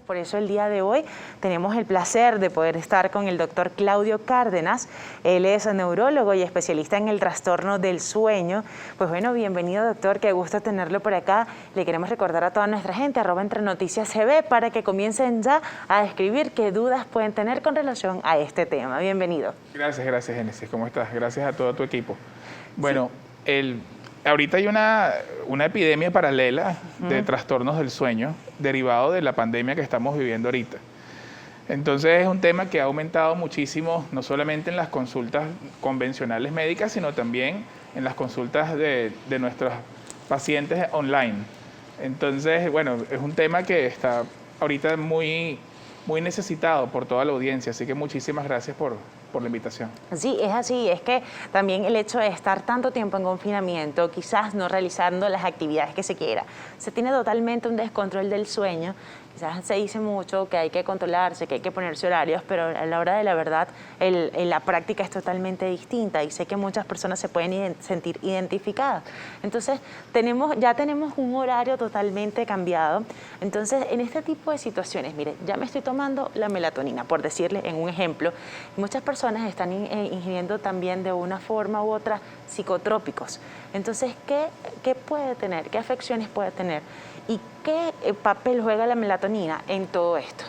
Por eso el día de hoy tenemos el placer de poder estar con el doctor Claudio Cárdenas. Él es neurólogo y especialista en el trastorno del sueño. Pues bueno, bienvenido, doctor, qué gusto tenerlo por acá. Le queremos recordar a toda nuestra gente, @EntreNoticiasCB, para que comiencen ya a escribir qué dudas pueden tener con relación a este tema. Bienvenido. Gracias, Génesis. ¿Cómo estás? Gracias a todo tu equipo. Bueno, ahorita hay una epidemia paralela de trastornos del sueño derivado de la pandemia que estamos viviendo ahorita. Entonces es un tema que ha aumentado muchísimo, no solamente en las consultas convencionales médicas, sino también en las consultas de nuestros pacientes online. Entonces, bueno, es un tema que está ahorita muy necesitado por toda la audiencia, así que muchísimas gracias por la invitación. Sí, es así, es que también el hecho de estar tanto tiempo en confinamiento, quizás no realizando las actividades que se quiera, se tiene totalmente un descontrol del sueño. Quizás se dice mucho que hay que controlarse, que hay que ponerse horarios, pero a la hora de la verdad la práctica es totalmente distinta y sé que muchas personas se pueden sentir identificadas. Entonces ya tenemos un horario totalmente cambiado. Entonces en este tipo de situaciones, mire, ya me estoy tomando la melatonina, por decirle en un ejemplo. Muchas personas están ingiriendo también de una forma u otra psicotrópicos. Entonces, ¿qué puede tener? ¿Qué afecciones puede tener? ¿Y qué papel juega la melatonina en todo esto?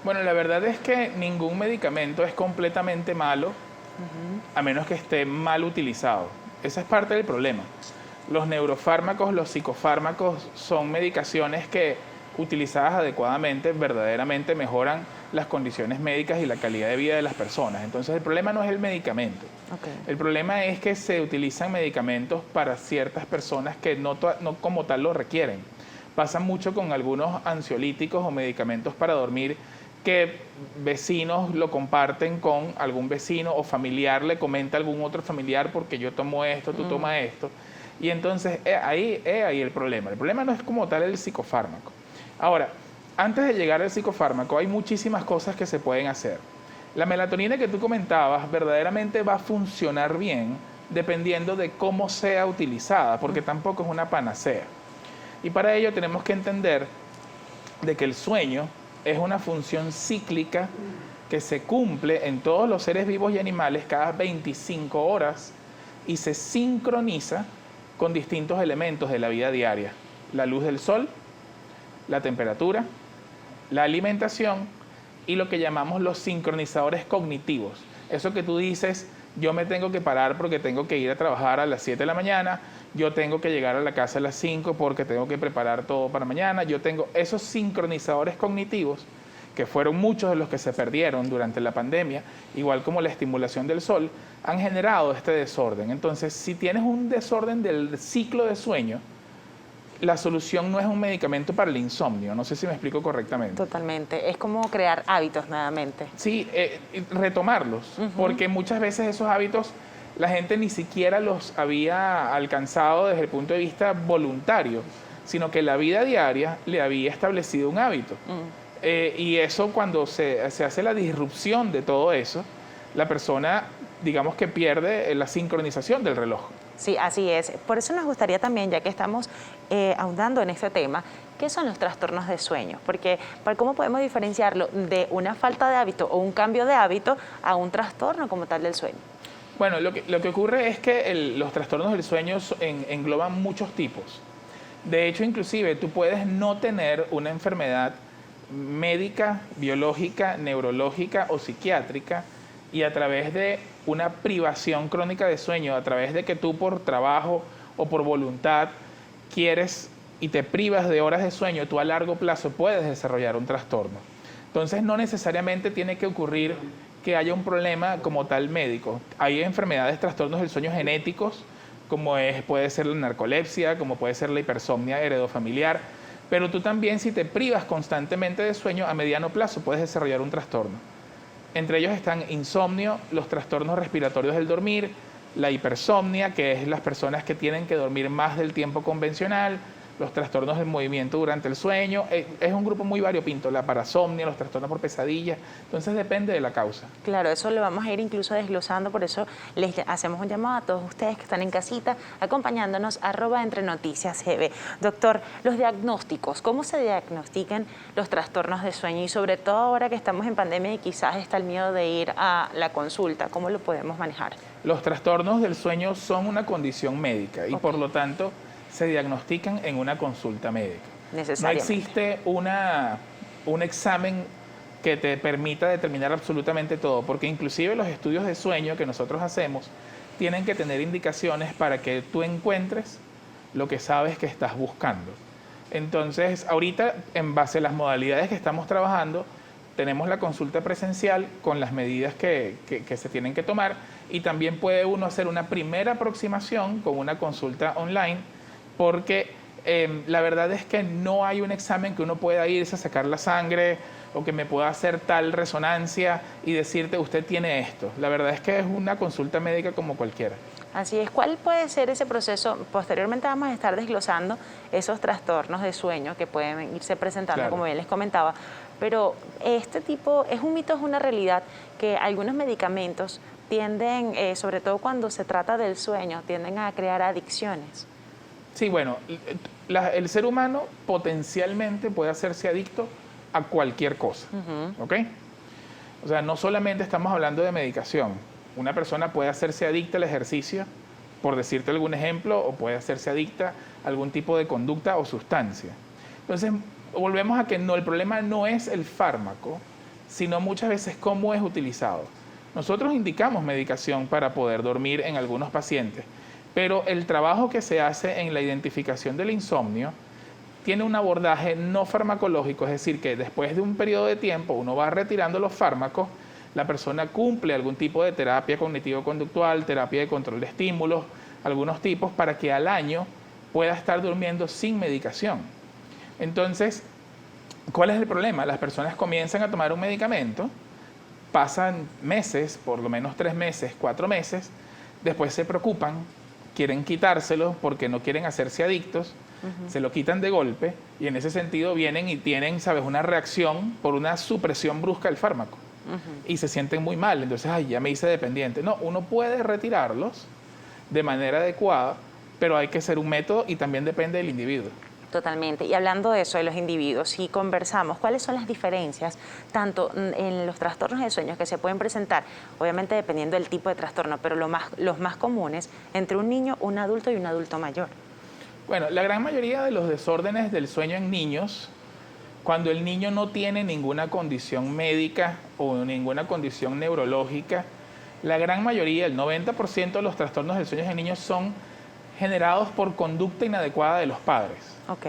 Bueno, la verdad es que ningún medicamento es completamente malo, a menos que esté mal utilizado. Esa es parte del problema. Los neurofármacos, los psicofármacos son medicaciones que, utilizadas adecuadamente, verdaderamente mejoran las condiciones médicas y la calidad de vida de las personas. Entonces, el problema no es el medicamento. Okay. El problema es que se utilizan medicamentos para ciertas personas que no como tal lo requieren. Pasa mucho con algunos ansiolíticos o medicamentos para dormir que vecinos lo comparten con algún vecino o familiar le comenta a algún otro familiar porque yo tomo esto, tú tomas esto. Y entonces ahí el problema. El problema no es como tal el psicofármaco. Ahora, antes de llegar al psicofármaco hay muchísimas cosas que se pueden hacer. La melatonina que tú comentabas verdaderamente va a funcionar bien dependiendo de cómo sea utilizada, porque tampoco es una panacea. Y para ello tenemos que entender de que el sueño es una función cíclica que se cumple en todos los seres vivos y animales cada 25 horas y se sincroniza con distintos elementos de la vida diaria. La luz del sol, la temperatura, la alimentación y lo que llamamos los sincronizadores cognitivos. Eso que tú dices, yo me tengo que parar porque tengo que ir a trabajar a las 7 de la mañana, yo tengo que llegar a la casa a las 5 porque tengo que preparar todo para mañana, yo tengo esos sincronizadores cognitivos, que fueron muchos de los que se perdieron durante la pandemia, igual como la estimulación del sol, han generado este desorden. Entonces, si tienes un desorden del ciclo de sueño, la solución no es un medicamento para el insomnio. No sé si me explico correctamente. Totalmente. Es como crear hábitos nuevamente. Sí, retomarlos, porque muchas veces esos hábitos la gente ni siquiera los había alcanzado desde el punto de vista voluntario, sino que la vida diaria le había establecido un hábito. Y eso, cuando se hace la disrupción de todo eso, la persona, digamos que pierde la sincronización del reloj. Sí, así es. Por eso nos gustaría también, ya que estamos ahondando en este tema, ¿qué son los trastornos de sueño? Porque ¿cómo podemos diferenciarlo de una falta de hábito o un cambio de hábito a un trastorno como tal del sueño? Bueno, lo que ocurre es que los trastornos del sueño engloban muchos tipos. De hecho, inclusive, tú puedes no tener una enfermedad médica, biológica, neurológica o psiquiátrica, y a través de una privación crónica de sueño, a través de que tú por trabajo o por voluntad quieres y te privas de horas de sueño, tú a largo plazo puedes desarrollar un trastorno. Entonces, no necesariamente tiene que ocurrir que haya un problema como tal médico. Hay enfermedades, trastornos del sueño genéticos, como puede ser la narcolepsia, como puede ser la hipersomnia heredofamiliar, pero tú también, si te privas constantemente de sueño, a mediano plazo puedes desarrollar un trastorno. Entre ellos están insomnio, los trastornos respiratorios del dormir, la hipersomnia, que es las personas que tienen que dormir más del tiempo convencional, los trastornos del movimiento durante el sueño. Es un grupo muy variopinto, la parasomnia, los trastornos por pesadillas, entonces depende de la causa. Claro, eso lo vamos a ir incluso desglosando, por eso les hacemos un llamado a todos ustedes que están en casita, acompañándonos, @entrenoticiasgb. Doctor, los diagnósticos, ¿cómo se diagnostican los trastornos de sueño? Y sobre todo ahora que estamos en pandemia y quizás está el miedo de ir a la consulta, ¿cómo lo podemos manejar? Los trastornos del sueño son una condición médica y por lo tanto se diagnostican en una consulta médica. No existe un examen que te permita determinar absolutamente todo, porque inclusive los estudios de sueño que nosotros hacemos tienen que tener indicaciones para que tú encuentres lo que sabes que estás buscando. Entonces, ahorita, en base a las modalidades que estamos trabajando, tenemos la consulta presencial con las medidas que se tienen que tomar, y también puede uno hacer una primera aproximación con una consulta online, porque la verdad es que no hay un examen que uno pueda irse a sacar la sangre o que me pueda hacer tal resonancia y decirte usted tiene esto. La verdad es que es una consulta médica como cualquiera. Así es. ¿Cuál puede ser ese proceso? Posteriormente vamos a estar desglosando esos trastornos de sueño que pueden irse presentando, claro, como bien les comentaba. Pero este tipo, ¿es un mito, es una realidad que algunos medicamentos tienden, sobre todo cuando se trata del sueño, tienden a crear adicciones? Sí, bueno, el ser humano potencialmente puede hacerse adicto a cualquier cosa, ¿ok? O sea, no solamente estamos hablando de medicación. Una persona puede hacerse adicta al ejercicio, por decirte algún ejemplo, o puede hacerse adicta a algún tipo de conducta o sustancia. Entonces, volvemos a que el problema no es el fármaco, sino muchas veces cómo es utilizado. Nosotros indicamos medicación para poder dormir en algunos pacientes, pero el trabajo que se hace en la identificación del insomnio tiene un abordaje no farmacológico, es decir, que después de un periodo de tiempo uno va retirando los fármacos, la persona cumple algún tipo de terapia cognitivo-conductual, terapia de control de estímulos, algunos tipos, para que al año pueda estar durmiendo sin medicación. Entonces, ¿cuál es el problema? Las personas comienzan a tomar un medicamento, pasan meses, por lo menos 3 meses, 4 meses, después se preocupan, quieren quitárselo porque no quieren hacerse adictos, se lo quitan de golpe y en ese sentido vienen y tienen, ¿sabes?, una reacción por una supresión brusca del fármaco y se sienten muy mal. Entonces, ay, ya me hice dependiente. No, uno puede retirarlos de manera adecuada, pero hay que ser un método y también depende del individuo. Totalmente. Y hablando de eso, de los individuos, si conversamos, ¿cuáles son las diferencias tanto en los trastornos de sueño que se pueden presentar, obviamente dependiendo del tipo de trastorno, pero los más comunes, entre un niño, un adulto y un adulto mayor? Bueno, la gran mayoría de los desórdenes del sueño en niños, cuando el niño no tiene ninguna condición médica o ninguna condición neurológica, la gran mayoría, el 90% de los trastornos del sueño en niños son generados por conducta inadecuada de los padres. Ok.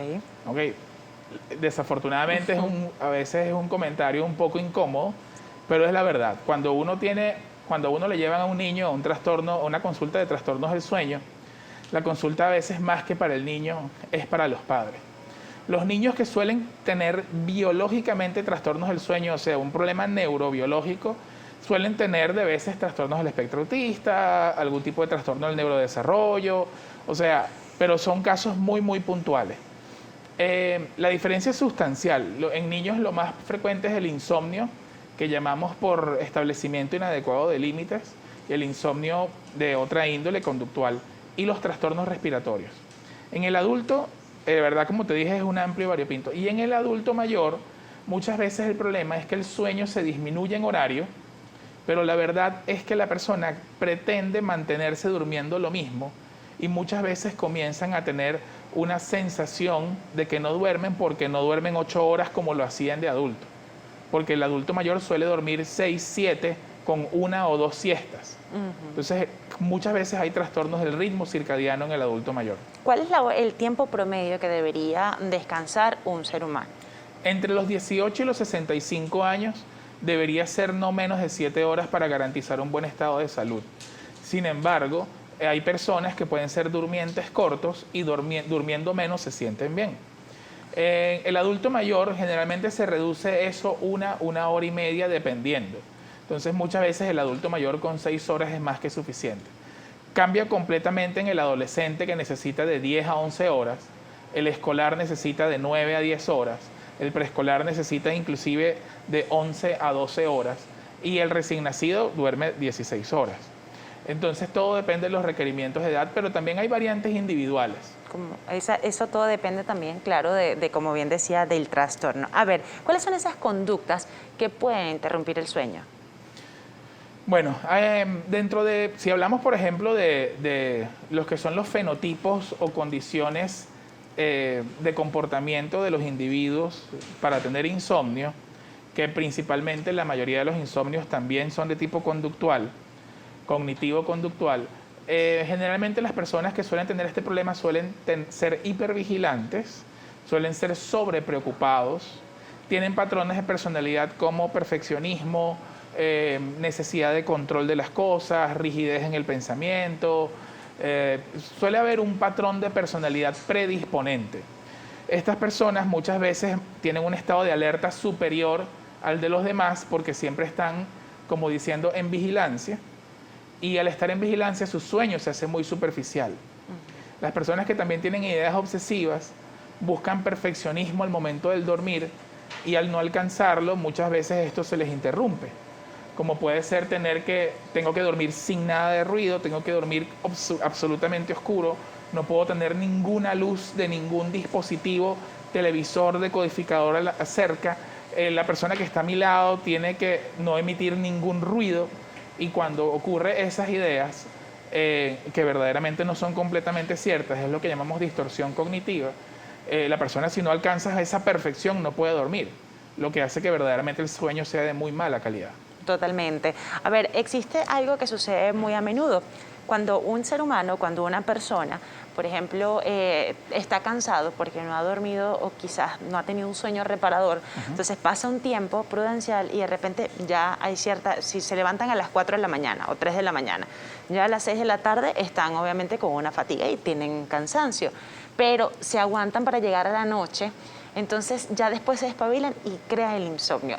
Desafortunadamente a veces es un comentario un poco incómodo, pero es la verdad. Cuando uno le llevan a un niño a un trastorno, a una consulta de trastornos del sueño, la consulta a veces más que para el niño es para los padres. Los niños que suelen tener biológicamente trastornos del sueño, o sea, un problema neurobiológico, suelen tener de veces trastornos del espectro autista, algún tipo de trastorno del neurodesarrollo, o sea, pero son casos muy, muy puntuales. La diferencia es sustancial. En niños lo más frecuente es el insomnio, que llamamos por establecimiento inadecuado de límites, y el insomnio de otra índole conductual, y los trastornos respiratorios. En el adulto, de verdad, como te dije, es un amplio variopinto. Y en el adulto mayor, muchas veces el problema es que el sueño se disminuye en horario, pero la verdad es que la persona pretende mantenerse durmiendo lo mismo y muchas veces comienzan a tener una sensación de que no duermen porque no duermen 8 horas como lo hacían de adulto. Porque el adulto mayor suele dormir 6, 7 con 1 o 2 siestas. Entonces, muchas veces hay trastornos del ritmo circadiano en el adulto mayor. ¿Cuál es el tiempo promedio que debería descansar un ser humano? Entre los 18 y los 65 años debería ser no menos de 7 horas para garantizar un buen estado de salud. Sin embargo, hay personas que pueden ser durmientes cortos y durmiendo menos se sienten bien. El adulto mayor generalmente se reduce eso una hora y media dependiendo. Entonces muchas veces el adulto mayor con 6 horas es más que suficiente. Cambia completamente en el adolescente que necesita de 10 a 11 horas el escolar necesita de 9 a 10 horas, el preescolar necesita inclusive de 11 a 12 horas y el recién nacido duerme 16 horas. Entonces todo depende de los requerimientos de edad, pero también hay variantes individuales. Eso todo depende también, claro, de, como bien decía, del trastorno. A ver, ¿cuáles son esas conductas que pueden interrumpir el sueño? Bueno, si hablamos, por ejemplo, de los que son los fenotipos o condiciones de comportamiento de los individuos para tener insomnio, que principalmente la mayoría de los insomnios también son de tipo conductual, cognitivo-conductual, generalmente las personas que suelen tener este problema suelen ser hipervigilantes, suelen ser sobrepreocupados, tienen patrones de personalidad como perfeccionismo, necesidad de control de las cosas, rigidez en el pensamiento, suele haber un patrón de personalidad predisponente. Estas personas muchas veces tienen un estado de alerta superior al de los demás porque siempre están, como diciendo, en vigilancia, y al estar en vigilancia su sueño se hace muy superficial. Las personas que también tienen ideas obsesivas buscan perfeccionismo al momento del dormir y al no alcanzarlo muchas veces esto se les interrumpe. Como puede ser tengo que dormir sin nada de ruido, tengo que dormir absolutamente oscuro, no puedo tener ninguna luz de ningún dispositivo, televisor, decodificador cerca, la persona que está a mi lado tiene que no emitir ningún ruido, y cuando ocurre esas ideas que verdaderamente no son completamente ciertas, es lo que llamamos distorsión cognitiva, la persona si no alcanza esa perfección no puede dormir, lo que hace que verdaderamente el sueño sea de muy mala calidad. Totalmente. A ver, existe algo que sucede muy a menudo. Cuando un ser humano, cuando una persona, por ejemplo, está cansado porque no ha dormido o quizás no ha tenido un sueño reparador, entonces pasa un tiempo prudencial y de repente ya hay si se levantan a las 4 de la mañana o 3 de la mañana, ya a las 6 de la tarde están obviamente con una fatiga y tienen cansancio, pero se aguantan para llegar a la noche, entonces ya después se despabilan y crea el insomnio.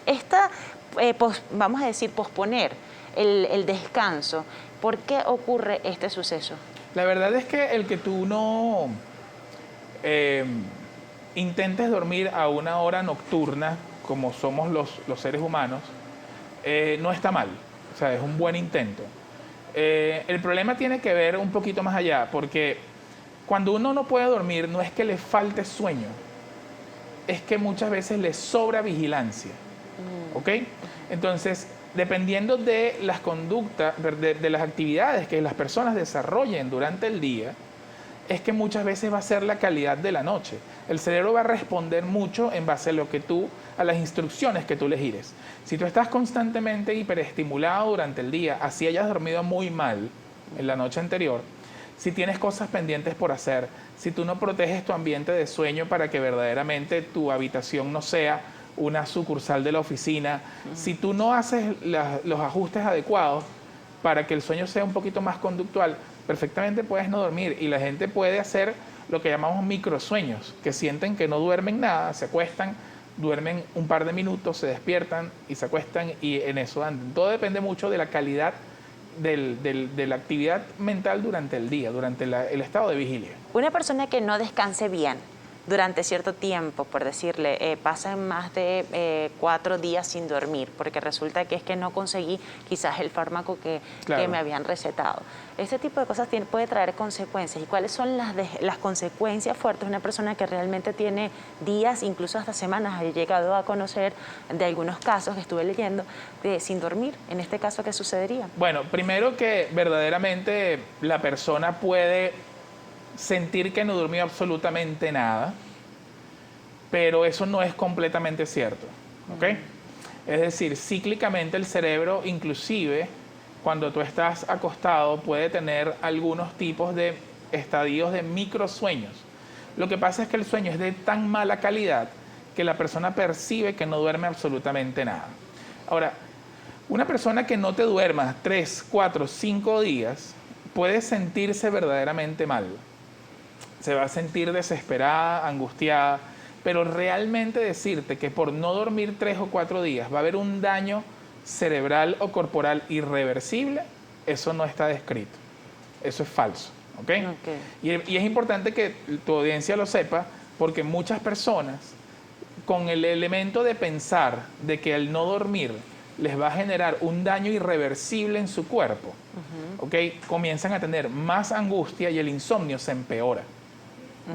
Vamos a decir, posponer el descanso. ¿Por qué ocurre este suceso? La verdad es que el que tú no intentes dormir a una hora nocturna, como somos los seres humanos, no está mal. O sea, es un buen intento. El problema tiene que ver un poquito más allá, porque cuando uno no puede dormir, no es que le falte sueño, es que muchas veces le sobra vigilancia. ¿Ok? Entonces, dependiendo de las conductas, de las actividades que las personas desarrollen durante el día, es que muchas veces va a ser la calidad de la noche. El cerebro va a responder mucho en base a las instrucciones que tú le gires. Si tú estás constantemente hiperestimulado durante el día, así hayas dormido muy mal en la noche anterior, si tienes cosas pendientes por hacer, si tú no proteges tu ambiente de sueño para que verdaderamente tu habitación no sea una sucursal de la oficina, si tú no haces los ajustes adecuados para que el sueño sea un poquito más conductual, perfectamente puedes no dormir y la gente puede hacer lo que llamamos microsueños, que sienten que no duermen nada, se acuestan, duermen un par de minutos, se despiertan y se acuestan y en eso andan. Todo depende mucho de la calidad de la actividad mental durante el día, durante el estado de vigilia. Una persona que no descanse bien durante cierto tiempo, por decirle, pasan más de 4 días sin dormir, porque resulta que es que no conseguí quizás el fármaco que me habían recetado. Este tipo de cosas puede traer consecuencias. ¿Y cuáles son las consecuencias fuertes de una persona que realmente tiene días, incluso hasta semanas? He llegado a conocer de algunos casos que estuve leyendo sin dormir. En este caso, ¿qué sucedería? Bueno, primero que verdaderamente la persona puede sentir que no durmió absolutamente nada, pero eso no es completamente cierto, ¿ok? Es decir, cíclicamente el cerebro, inclusive cuando tú estás acostado, puede tener algunos tipos de estadios de microsueños. Lo que pasa es que el sueño es de tan mala calidad que la persona percibe que no duerme absolutamente nada. Ahora, una persona que no te duerma 3, 4, 5 días puede sentirse verdaderamente mal. Se va a sentir desesperada, angustiada, pero realmente decirte que por no dormir 3 o 4 días va a haber un daño cerebral o corporal irreversible, eso no está descrito. Eso es falso, ¿ok? Y es importante que tu audiencia lo sepa, porque muchas personas, con el elemento de pensar de que el no dormir les va a generar un daño irreversible en su cuerpo, ¿ok? Comienzan a tener más angustia y el insomnio se empeora.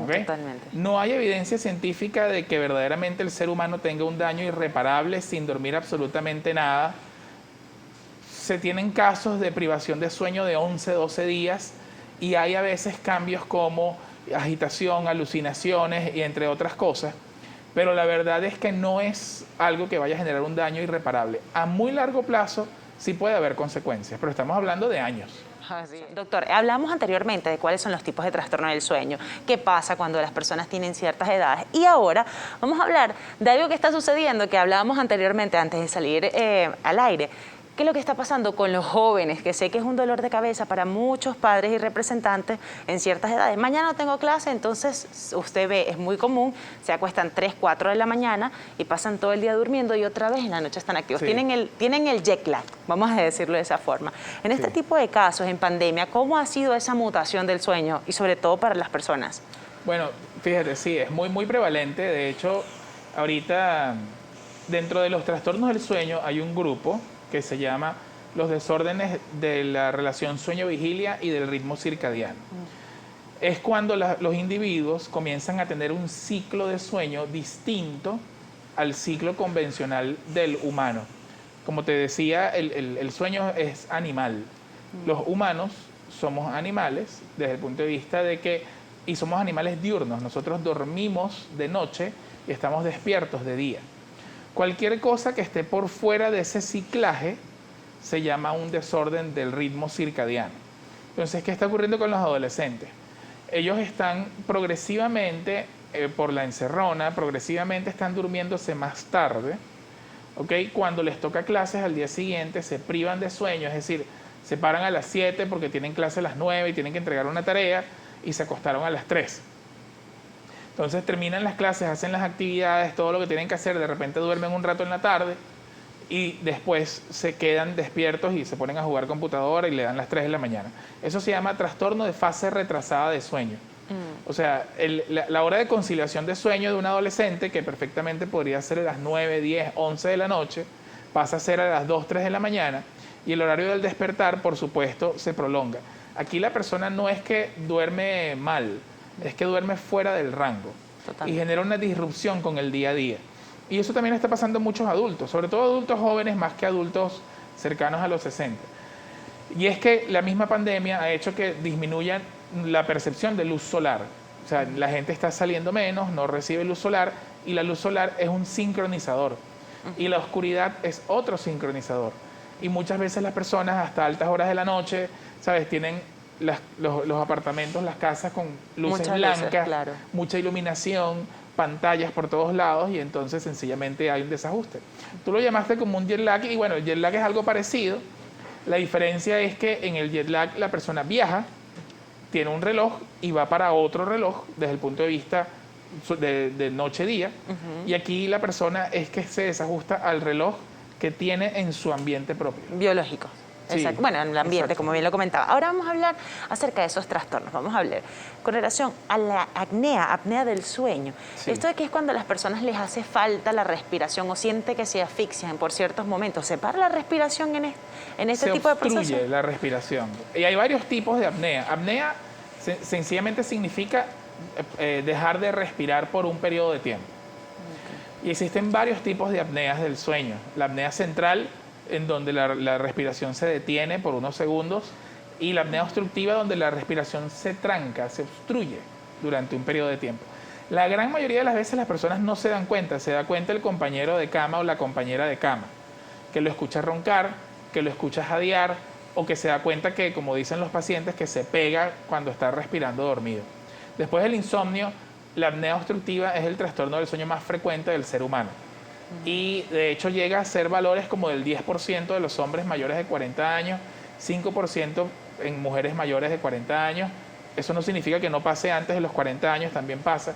¿Okay? Totalmente. No hay evidencia científica de que verdaderamente el ser humano tenga un daño irreparable sin dormir absolutamente nada. Se tienen casos de privación de sueño de 11, 12 días y hay a veces cambios como agitación, alucinaciones y entre otras cosas. Pero la verdad es que no es algo que vaya a generar un daño irreparable. A muy largo plazo sí puede haber consecuencias, pero estamos hablando de años. Doctor, hablamos anteriormente de cuáles son los tipos de trastorno del sueño, qué pasa cuando las personas tienen ciertas edades y ahora vamos a hablar de algo que está sucediendo, que hablábamos anteriormente antes de salir al aire. ¿Qué es lo que está pasando con los jóvenes? Que sé que es un dolor de cabeza para muchos padres y representantes en ciertas edades. Mañana no tengo clase, entonces usted ve, es muy común, se acuestan 3, 4 de la mañana y pasan todo el día durmiendo y otra vez en la noche están activos. Sí. Tienen el jet lag, vamos a decirlo de esa forma. En este tipo de casos, en pandemia, ¿cómo ha sido esa mutación del sueño y sobre todo para las personas? Bueno, fíjate, sí, es muy prevalente. De hecho, ahorita dentro de los trastornos del sueño hay un grupo que se llama los desórdenes de la relación sueño-vigilia y del ritmo circadiano. Es cuando los individuos comienzan a tener un ciclo de sueño distinto al ciclo convencional del humano. Como te decía, el sueño es animal. Los humanos somos animales desde el punto de vista de que, y somos animales diurnos, nosotros dormimos de noche y estamos despiertos de día. Cualquier cosa que esté por fuera de ese ciclaje se llama un desorden del ritmo circadiano. Entonces, ¿qué está ocurriendo con los adolescentes? Ellos están progresivamente, por la encerrona, progresivamente están durmiéndose más tarde, ¿ok? Cuando les toca clases al día siguiente se privan de sueño, es decir, se paran a las 7 porque tienen clase a las 9 y tienen que entregar una tarea y se acostaron a las 3. Entonces terminan las clases, hacen las actividades, todo lo que tienen que hacer, de repente duermen un rato en la tarde y después se quedan despiertos y se ponen a jugar computadora y le dan las 3 de la mañana. Eso se llama trastorno de fase retrasada de sueño. O sea, la hora de conciliación de sueño de un adolescente, que perfectamente podría ser a las 9, 10, 11 de la noche, pasa a ser a las 2, 3 de la mañana y el horario del despertar, por supuesto, se prolonga. Aquí la persona no es que duerme mal, es que duerme fuera del rango. Totalmente. Y genera una disrupción con el día a día. Y eso también está pasando en muchos adultos, sobre todo adultos jóvenes más que adultos cercanos a los 60. Y es que la misma pandemia ha hecho que disminuya la percepción de luz solar. O sea, la gente está saliendo menos, no recibe luz solar y la luz solar es un sincronizador. Y la oscuridad es otro sincronizador. Y muchas veces las personas hasta altas horas de la noche, ¿sabes? Tienen los apartamentos, las casas con luces blancas, claro, mucha iluminación, pantallas por todos lados y entonces sencillamente hay un desajuste. Tú lo llamaste como un jet lag y bueno, el jet lag es algo parecido. La diferencia es que en el jet lag la persona viaja, tiene un reloj y va para otro reloj desde el punto de vista de noche-día y aquí la persona es que se desajusta al reloj que tiene en su ambiente propio. Biológico. Sí, exacto. Bueno, en el ambiente, exacto, como bien lo comentaba. Ahora vamos a hablar acerca de esos trastornos. Vamos a hablar con relación a la apnea del sueño. Sí. Esto de que es cuando a las personas les hace falta la respiración o siente que se asfixian por ciertos momentos. ¿Se para la respiración en este tipo de procesos? Se obstruye la respiración. Y hay varios tipos de apnea. Apnea sencillamente significa dejar de respirar por un periodo de tiempo. Okay. Y existen varios tipos de apneas del sueño. La apnea central, en donde la respiración se detiene por unos segundos, y la apnea obstructiva, donde la respiración se tranca, se obstruye durante un periodo de tiempo. La gran mayoría de las veces las personas no se dan cuenta, se da cuenta el compañero de cama o la compañera de cama, que lo escucha roncar, que lo escucha jadear, o que se da cuenta que, como dicen los pacientes, que se pega cuando está respirando dormido. Después del insomnio, la apnea obstructiva es el trastorno del sueño más frecuente del ser humano. Y de hecho llega a ser valores como del 10% de los hombres mayores de 40 años, 5% en mujeres mayores de 40 años. Eso no significa que no pase antes de los 40 años, también pasa,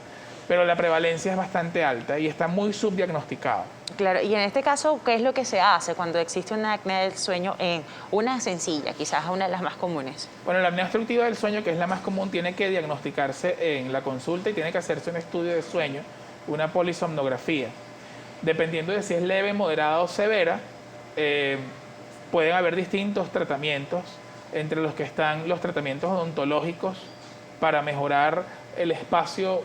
pero la prevalencia es bastante alta y está muy subdiagnosticado. Claro, y en este caso, ¿qué es lo que se hace cuando existe una apnea del sueño en una sencilla, quizás una de las más comunes? Bueno, la apnea obstructiva del sueño, que es la más común, tiene que diagnosticarse en la consulta y tiene que hacerse un estudio de sueño, una polisomnografía. Dependiendo de si es leve, moderada o severa, pueden haber distintos tratamientos, entre los que están los tratamientos odontológicos para mejorar el espacio,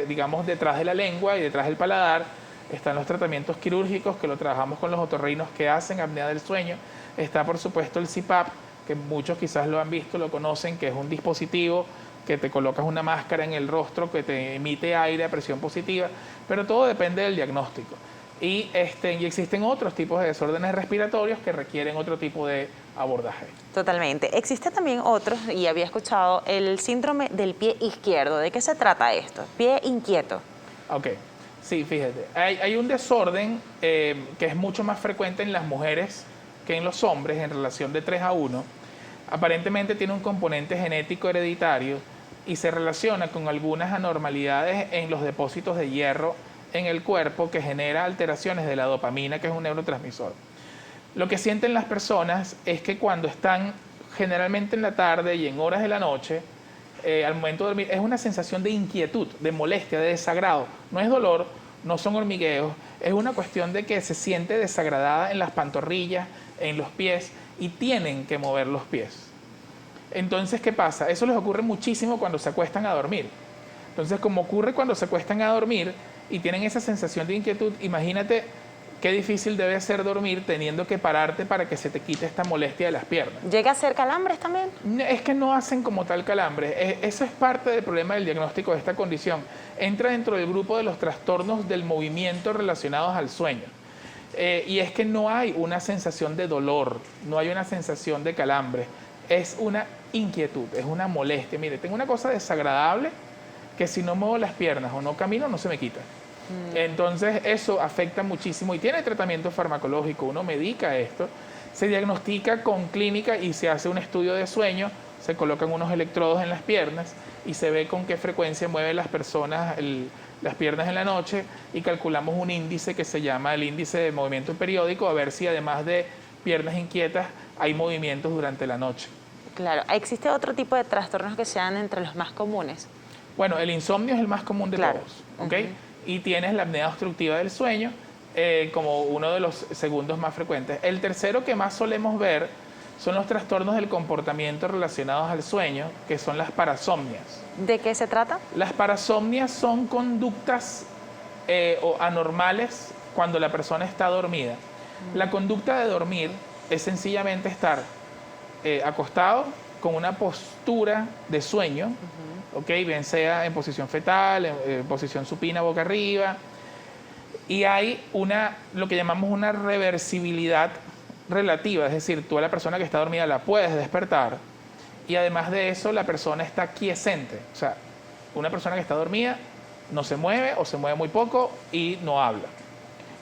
digamos, detrás de la lengua y detrás del paladar. Están los tratamientos quirúrgicos, que lo trabajamos con los otorrinos que hacen apnea del sueño. Está, por supuesto, el CPAP, que muchos quizás lo han visto, lo conocen, que es un dispositivo que te colocas una máscara en el rostro que te emite aire a presión positiva, pero todo depende del diagnóstico. Y existen otros tipos de desórdenes respiratorios que requieren otro tipo de abordaje. Totalmente. Existe también otros, y había escuchado, el síndrome del pie izquierdo. ¿De qué se trata esto? Pie inquieto. Ok, sí, fíjate. Hay un desorden que es mucho más frecuente en las mujeres que en los hombres en relación de 3-1. Aparentemente tiene un componente genético hereditario y se relaciona con algunas anormalidades en los depósitos de hierro en el cuerpo que genera alteraciones de la dopamina, que es un neurotransmisor. Lo que sienten las personas es que cuando están generalmente en la tarde y en horas de la noche, al momento de dormir, es una sensación de inquietud, de molestia, de desagrado. No es dolor, no son hormigueos, es una cuestión de que se siente desagradada en las pantorrillas, en los pies, y tienen que mover los pies. Entonces, ¿qué pasa? Eso les ocurre muchísimo cuando se acuestan a dormir. Entonces, como ocurre cuando se acuestan a dormir y tienen esa sensación de inquietud, imagínate qué difícil debe ser dormir teniendo que pararte para que se te quite esta molestia de las piernas. ¿Llega a ser calambres también? Es que no hacen como tal calambres. Eso es parte del problema del diagnóstico de esta condición. Entra dentro del grupo de los trastornos del movimiento relacionados al sueño. Y es que no hay una sensación de dolor, no hay una sensación de calambre. Es una inquietud, es una molestia. Mire, tengo una cosa desagradable que si no muevo las piernas o no camino, no se me quita. Entonces eso afecta muchísimo y tiene tratamiento farmacológico. Uno medica esto, se diagnostica con clínica y se hace un estudio de sueño, se colocan unos electrodos en las piernas y se ve con qué frecuencia mueven las personas las piernas en la noche y calculamos un índice que se llama el índice de movimiento periódico, a ver si además de piernas inquietas hay movimientos durante la noche. Claro. ¿Existe otro tipo de trastornos que sean entre los más comunes? Bueno, el insomnio es el más común de todos, ¿ok? Y tienes la apnea obstructiva del sueño como uno de los segundos más frecuentes. El tercero que más solemos ver son los trastornos del comportamiento relacionados al sueño, que son las parasomnias. ¿De qué se trata? Las parasomnias son conductas o anormales cuando la persona está dormida. La conducta de dormir es sencillamente estar acostado con una postura de sueño, ¿okay? Bien sea en posición fetal, en posición supina, boca arriba, y hay lo que llamamos una reversibilidad relativa, es decir, tú a la persona que está dormida la puedes despertar, y además de eso la persona está quiescente, o sea, una persona que está dormida no se mueve o se mueve muy poco y no habla.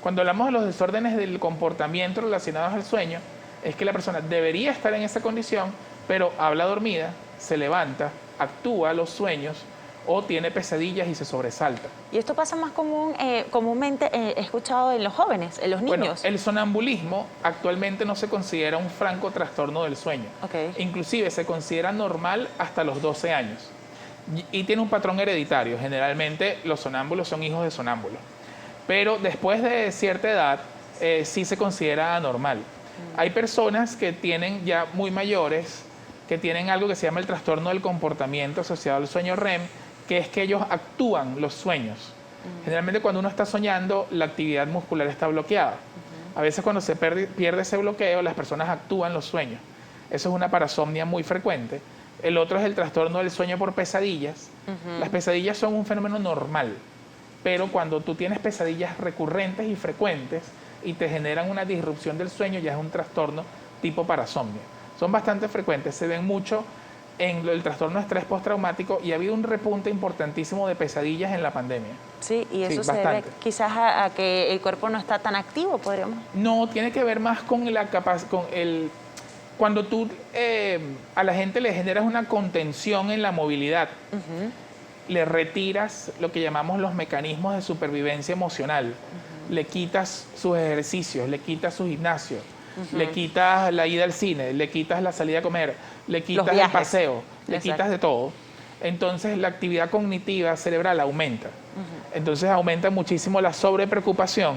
Cuando hablamos de los desórdenes del comportamiento relacionados al sueño, es que la persona debería estar en esa condición, pero habla dormida, se levanta, actúa los sueños o tiene pesadillas y se sobresalta. Y esto pasa más comúnmente, he escuchado en los jóvenes, en los niños. Bueno, el sonambulismo actualmente no se considera un franco trastorno del sueño. Okay. Inclusive se considera normal hasta los 12 años. Y tiene un patrón hereditario. Generalmente los sonámbulos son hijos de sonámbulos. Pero después de cierta edad sí se considera anormal. Hay personas que tienen ya muy mayores, que tienen algo que se llama el trastorno del comportamiento asociado al sueño REM, que es que ellos actúan los sueños. Generalmente cuando uno está soñando, la actividad muscular está bloqueada. A veces cuando se pierde ese bloqueo, las personas actúan los sueños. Eso es una parasomnia muy frecuente. El otro es el trastorno del sueño por pesadillas. Las pesadillas son un fenómeno normal, pero cuando tú tienes pesadillas recurrentes y frecuentes y te generan una disrupción del sueño, ya es un trastorno tipo parasomnia. Son bastante frecuentes, se ven mucho en el trastorno de estrés postraumático y ha habido un repunte importantísimo de pesadillas en la pandemia. Sí, y eso se bastante. debe quizás a que el cuerpo no está tan activo, podríamos. No, tiene que ver más con cuando tú a la gente le generas una contención en la movilidad. le retiras lo que llamamos los mecanismos de supervivencia emocional. Le quitas sus ejercicios, le quitas su gimnasio, le quitas la ida al cine, le quitas la salida a comer, le quitas el paseo, le quitas de todo. Entonces la actividad cognitiva cerebral aumenta. Entonces aumenta muchísimo la sobrepreocupación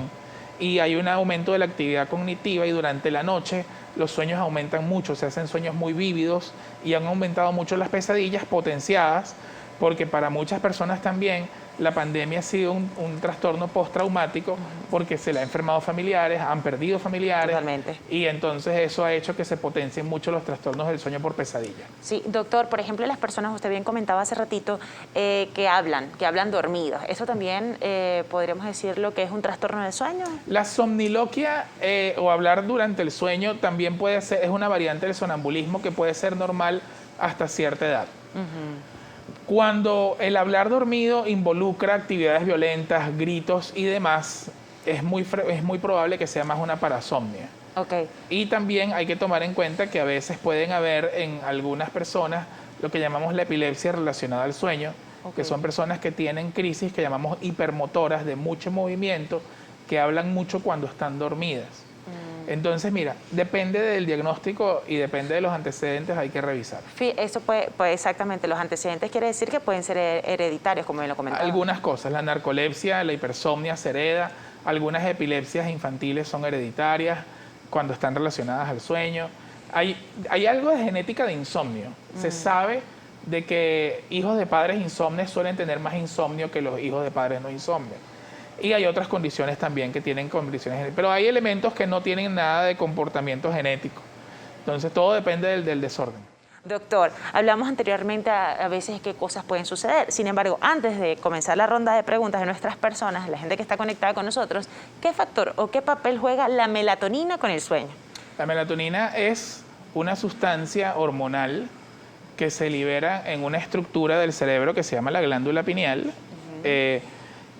y hay un aumento de la actividad cognitiva, y durante la noche los sueños aumentan mucho, se hacen sueños muy vívidos y han aumentado mucho las pesadillas potenciadas, porque para muchas personas también la pandemia ha sido un trastorno postraumático, porque se le ha enfermado familiares, han perdido familiares. Totalmente. Y entonces eso ha hecho que se potencien mucho los trastornos del sueño por pesadilla. Sí, doctor, por ejemplo, las personas, usted bien comentaba hace ratito, que hablan dormidos. ¿Eso también podríamos decirlo que es un trastorno del sueño? La somniloquia o hablar durante el sueño también puede ser, es una variante del sonambulismo que puede ser normal hasta cierta edad. Cuando el hablar dormido involucra actividades violentas, gritos y demás, es muy probable que sea más una parasomnia. Okay. Y también hay que tomar en cuenta que a veces pueden haber en algunas personas lo que llamamos la epilepsia relacionada al sueño, que son personas que tienen crisis que llamamos hipermotoras de mucho movimiento, que hablan mucho cuando están dormidas. Entonces, mira, depende del diagnóstico y depende de los antecedentes, hay que revisar. Eso puede exactamente, los antecedentes quiere decir que pueden ser hereditarios, como bien lo comentaba. Algunas cosas, la narcolepsia, la hipersomnia se hereda, algunas epilepsias infantiles son hereditarias cuando están relacionadas al sueño. Hay algo de genética de insomnio. Se sabe de que hijos de padres insomnes suelen tener más insomnio que los hijos de padres no insomnes. Y hay otras condiciones también que tienen condiciones genéticas. Pero hay elementos que no tienen nada de comportamiento genético. Entonces todo depende del desorden. Doctor, hablamos anteriormente a veces qué cosas pueden suceder. Sin embargo, antes de comenzar la ronda de preguntas de nuestras personas, la gente que está conectada con nosotros, ¿qué factor o qué papel juega la melatonina con el sueño? La melatonina es una sustancia hormonal que se libera en una estructura del cerebro que se llama la glándula pineal.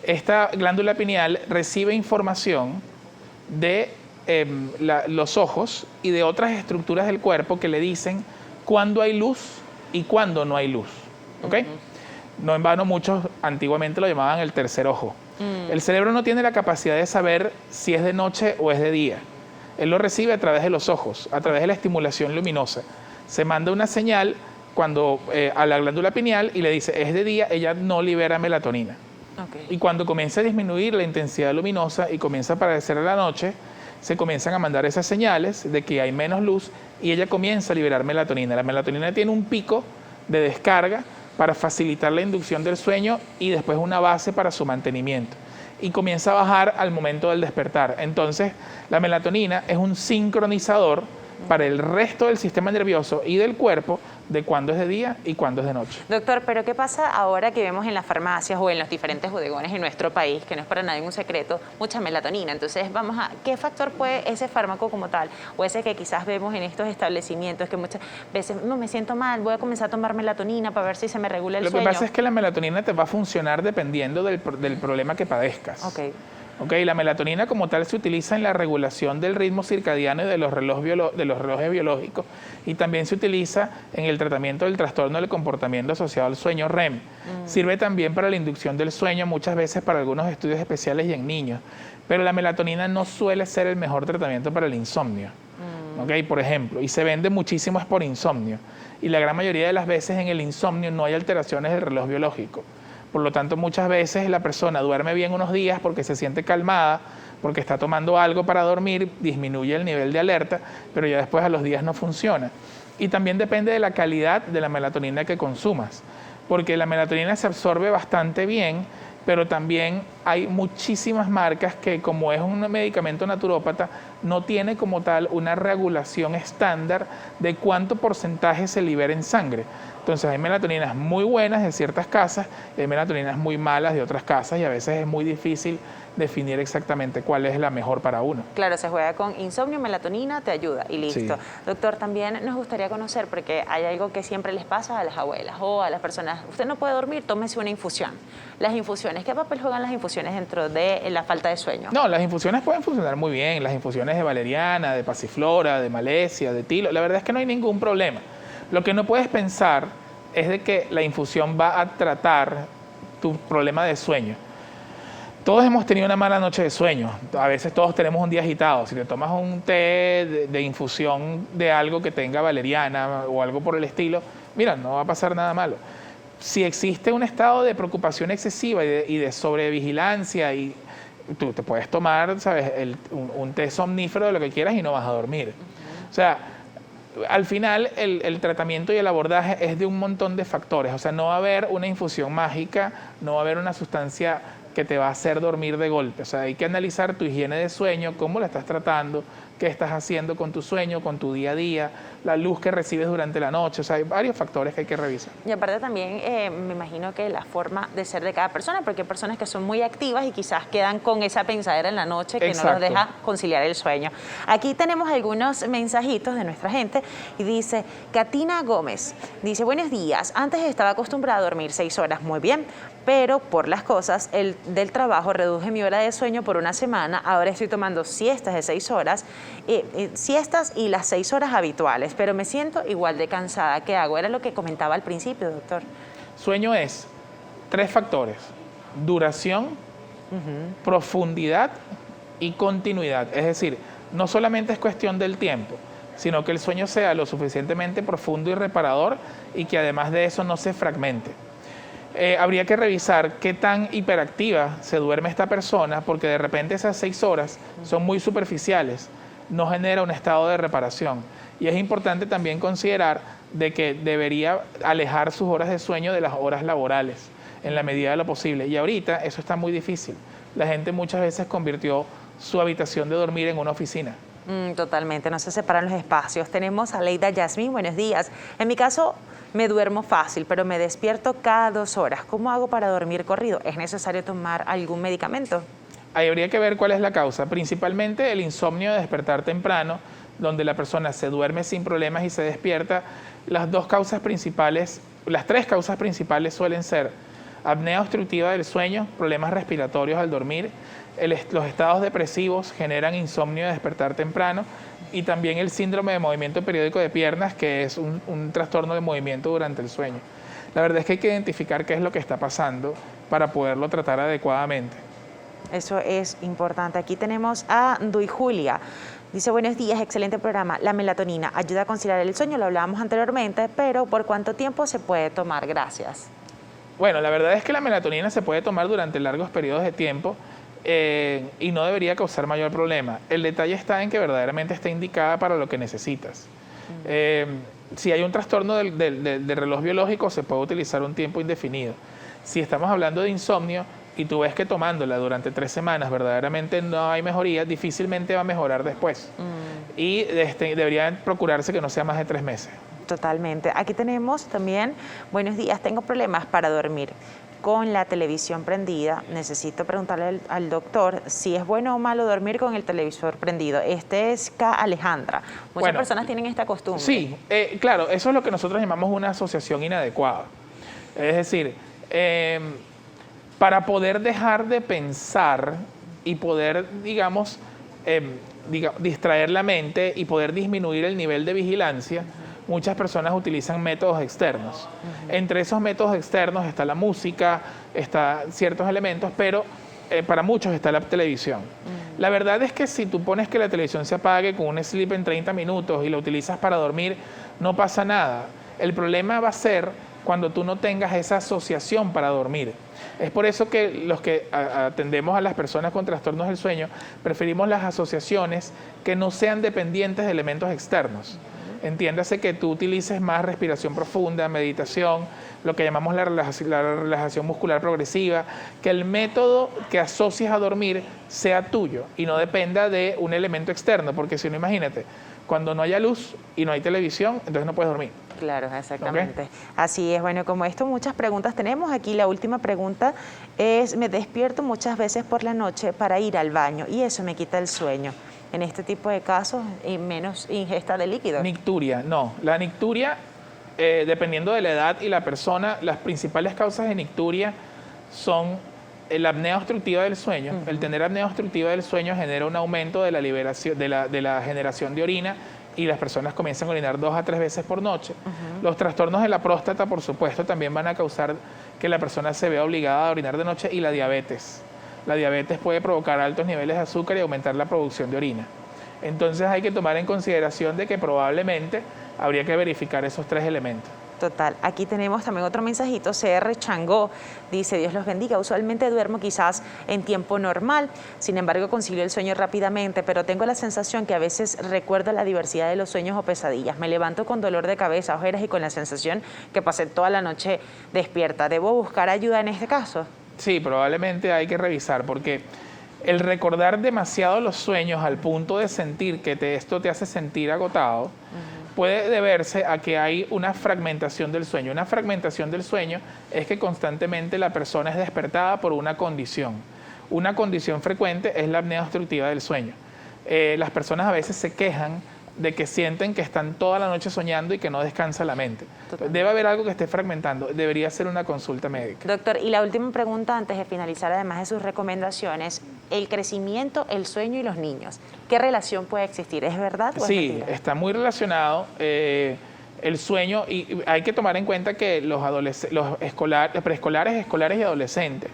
Esta glándula pineal recibe información de los ojos y de otras estructuras del cuerpo que le dicen cuándo hay luz y cuándo no hay luz. ¿Okay? No en vano muchos antiguamente lo llamaban el tercer ojo. El cerebro no tiene la capacidad de saber si es de noche o es de día. Él lo recibe a través de los ojos, a través de la estimulación luminosa. Se manda una señal a la glándula pineal y le dice es de día, ella no libera melatonina. Okay. Y cuando comienza a disminuir la intensidad luminosa y comienza a aparecer la noche, se comienzan a mandar esas señales de que hay menos luz y ella comienza a liberar melatonina. La melatonina tiene un pico de descarga para facilitar la inducción del sueño y después una base para su mantenimiento. Y comienza a bajar al momento del despertar. Entonces, la melatonina es un sincronizador para el resto del sistema nervioso y del cuerpo de cuándo es de día y cuándo es de noche. Doctor, pero ¿qué pasa ahora que vemos en las farmacias o en los diferentes bodegones en nuestro país, que no es para nadie un secreto, mucha melatonina? Entonces, ¿qué factor puede ese fármaco como tal, o ese que quizás vemos en estos establecimientos, que muchas veces, no, me siento mal, voy a comenzar a tomar melatonina para ver si se me regula el sueño? Lo que pasa es que la melatonina te va a funcionar dependiendo del problema que padezcas. Okay, la melatonina como tal se utiliza en la regulación del ritmo circadiano y de los relojes biológicos, y también se utiliza en el tratamiento del trastorno del comportamiento asociado al sueño REM. Sirve también para la inducción del sueño, muchas veces para algunos estudios especiales y en niños, pero la melatonina no suele ser el mejor tratamiento para el insomnio. Okay, por ejemplo, y se vende muchísimo es por insomnio, y la gran mayoría de las veces en el insomnio no hay alteraciones del reloj biológico. Por lo tanto, muchas veces la persona duerme bien unos días porque se siente calmada, porque está tomando algo para dormir, disminuye el nivel de alerta, pero ya después a los días no funciona. Y también depende de la calidad de la melatonina que consumas, porque la melatonina se absorbe bastante bien, pero también hay muchísimas marcas que, como es un medicamento naturópata, no tiene como tal una regulación estándar de cuánto porcentaje se libera en sangre. Entonces hay melatoninas muy buenas de ciertas casas y hay melatoninas muy malas de otras casas, y a veces es muy difícil definir exactamente cuál es la mejor para uno. Claro, se juega con insomnio, melatonina, te ayuda y listo. Sí. Doctor, también nos gustaría conocer, porque hay algo que siempre les pasa a las abuelas o a las personas: usted no puede dormir, tómese una infusión. Las infusiones, ¿qué papel juegan las infusiones dentro de la falta de sueño? No, las infusiones pueden funcionar muy bien, las infusiones de valeriana, de pasiflora, de malesia, de tilo, la verdad es que no hay ningún problema. Lo que no puedes pensar es de que la infusión va a tratar tu problema de sueño. Todos hemos tenido una mala noche de sueño. A veces todos tenemos un día agitado. Si te tomas un té de infusión de algo que tenga valeriana o algo por el estilo, mira, no va a pasar nada malo. Si existe un estado de preocupación excesiva y de sobrevigilancia, y tú te puedes tomar, ¿sabes?, un té somnífero de lo que quieras y no vas a dormir. O sea, al final el tratamiento y el abordaje es de un montón de factores. O sea, no va a haber una infusión mágica, no va a haber una sustancia que te va a hacer dormir de golpe. O sea, hay que analizar tu higiene de sueño, cómo la estás tratando, qué estás haciendo con tu sueño, con tu día a día, la luz que recibes durante la noche. O sea, hay varios factores que hay que revisar. Y aparte también me imagino que la forma de ser de cada persona, porque hay personas que son muy activas y quizás quedan con esa pensadera en la noche que no los deja conciliar el sueño. Aquí tenemos algunos mensajitos de nuestra gente y dice, Katina Gómez, dice, buenos días, antes estaba acostumbrada a dormir 6 horas, muy bien, pero por las cosas del trabajo reduje mi hora de sueño por una semana, ahora estoy tomando siestas de 6 horas, siestas y las 6 horas habituales, pero me siento igual de cansada. ¿Qué hago? Era lo que comentaba al principio, doctor. Sueño es 3 factores: duración, profundidad y continuidad. Es decir, no solamente es cuestión del tiempo, sino que el sueño sea lo suficientemente profundo y reparador y que además de eso no se fragmente. Habría que revisar qué tan hiperactiva se duerme esta persona, porque de repente esas 6 horas son muy superficiales, no genera un estado de reparación. Y es importante también considerar de que debería alejar sus horas de sueño de las horas laborales, en la medida de lo posible. Y ahorita eso está muy difícil. La gente muchas veces convirtió su habitación de dormir en una oficina. Totalmente, no se separan los espacios. Tenemos a Leida Yasmín, buenos días. En mi caso, me duermo fácil, pero me despierto cada 2 horas. ¿Cómo hago para dormir corrido? ¿Es necesario tomar algún medicamento? Ahí habría que ver cuál es la causa. Principalmente el insomnio de despertar temprano, donde la persona se duerme sin problemas y se despierta. Las 3 causas principales suelen ser apnea obstructiva del sueño, problemas respiratorios al dormir, los estados depresivos generan insomnio de despertar temprano, y también el síndrome de movimiento periódico de piernas, que es un trastorno de movimiento durante el sueño. La verdad es que hay que identificar qué es lo que está pasando para poderlo tratar adecuadamente. Eso es importante. Aquí tenemos a Duy Julia. Dice, buenos días, excelente programa. La melatonina ayuda a conciliar el sueño, lo hablábamos anteriormente, pero ¿por cuánto tiempo se puede tomar? Gracias. Bueno, la verdad es que la melatonina se puede tomar durante largos periodos de tiempo y no debería causar mayor problema. El detalle está en que verdaderamente está indicada para lo que necesitas. Si hay un trastorno del reloj biológico, se puede utilizar un tiempo indefinido. Si estamos hablando de insomnio y tú ves que tomándola durante 3 semanas verdaderamente no hay mejoría, difícilmente va a mejorar después. Y debería procurarse que no sea más de 3 meses. Totalmente. Aquí tenemos también, buenos días, tengo problemas para dormir con la televisión prendida. Necesito preguntarle al doctor si es bueno o malo dormir con el televisor prendido. Este es K. Alejandra. Muchas personas tienen esta costumbre. Sí, claro, eso es lo que nosotros llamamos una asociación inadecuada. Es decir, para poder dejar de pensar y poder, digamos, distraer la mente y poder disminuir el nivel de vigilancia, muchas personas utilizan métodos externos. Entre esos métodos externos está la música, está ciertos elementos, pero para muchos está la televisión. La verdad es que si tú pones que la televisión se apague con un sleep en 30 minutos y la utilizas para dormir, no pasa nada. El problema va a ser cuando tú no tengas esa asociación para dormir. Es por eso que los que atendemos a las personas con trastornos del sueño preferimos las asociaciones que no sean dependientes de elementos externos. Entiéndase que tú utilices más respiración profunda, meditación, lo que llamamos la relajación muscular progresiva, que el método que asocies a dormir sea tuyo y no dependa de un elemento externo, porque si no, imagínate, cuando no haya luz y no hay televisión, entonces no puedes dormir. Claro, exactamente. ¿Okay? Así es. Bueno, como esto, muchas preguntas tenemos. Aquí la última pregunta es, me despierto muchas veces por la noche para ir al baño y eso me quita el sueño. En este tipo de casos, y menos ingesta de líquidos. Nicturia, no. La nicturia, dependiendo de la edad y la persona, las principales causas de nicturia son la apnea obstructiva del sueño. El tener apnea obstructiva del sueño genera un aumento de la liberación, de la generación de orina y las personas comienzan a orinar 2 a 3 veces por noche. Los trastornos de la próstata, por supuesto, también van a causar que la persona se vea obligada a orinar de noche, y la diabetes. La diabetes puede provocar altos niveles de azúcar y aumentar la producción de orina. Entonces hay que tomar en consideración de que probablemente habría que verificar esos 3 elementos. Total. Aquí tenemos también otro mensajito. CR Changó dice: Dios los bendiga. Usualmente duermo quizás en tiempo normal, sin embargo concilio el sueño rápidamente, pero tengo la sensación que a veces recuerdo la diversidad de los sueños o pesadillas. Me levanto con dolor de cabeza, ojeras y con la sensación que pasé toda la noche despierta. ¿Debo buscar ayuda en este caso? Sí, probablemente hay que revisar, porque el recordar demasiado los sueños al punto de sentir que esto te hace sentir agotado, puede deberse a que hay una fragmentación del sueño. Una fragmentación del sueño es que constantemente la persona es despertada por una condición. Una condición frecuente es la apnea obstructiva del sueño. Las personas a veces se quejan de que sienten que están toda la noche soñando y que no descansa la mente. Debe haber algo que esté fragmentando, debería ser una consulta médica. Doctor, y la última pregunta antes de finalizar, además de sus recomendaciones: el crecimiento, el sueño y los niños, ¿qué relación puede existir? ¿Es verdad o es mentira? Sí, está muy relacionado el sueño, y hay que tomar en cuenta que los preescolares, escolares y adolescentes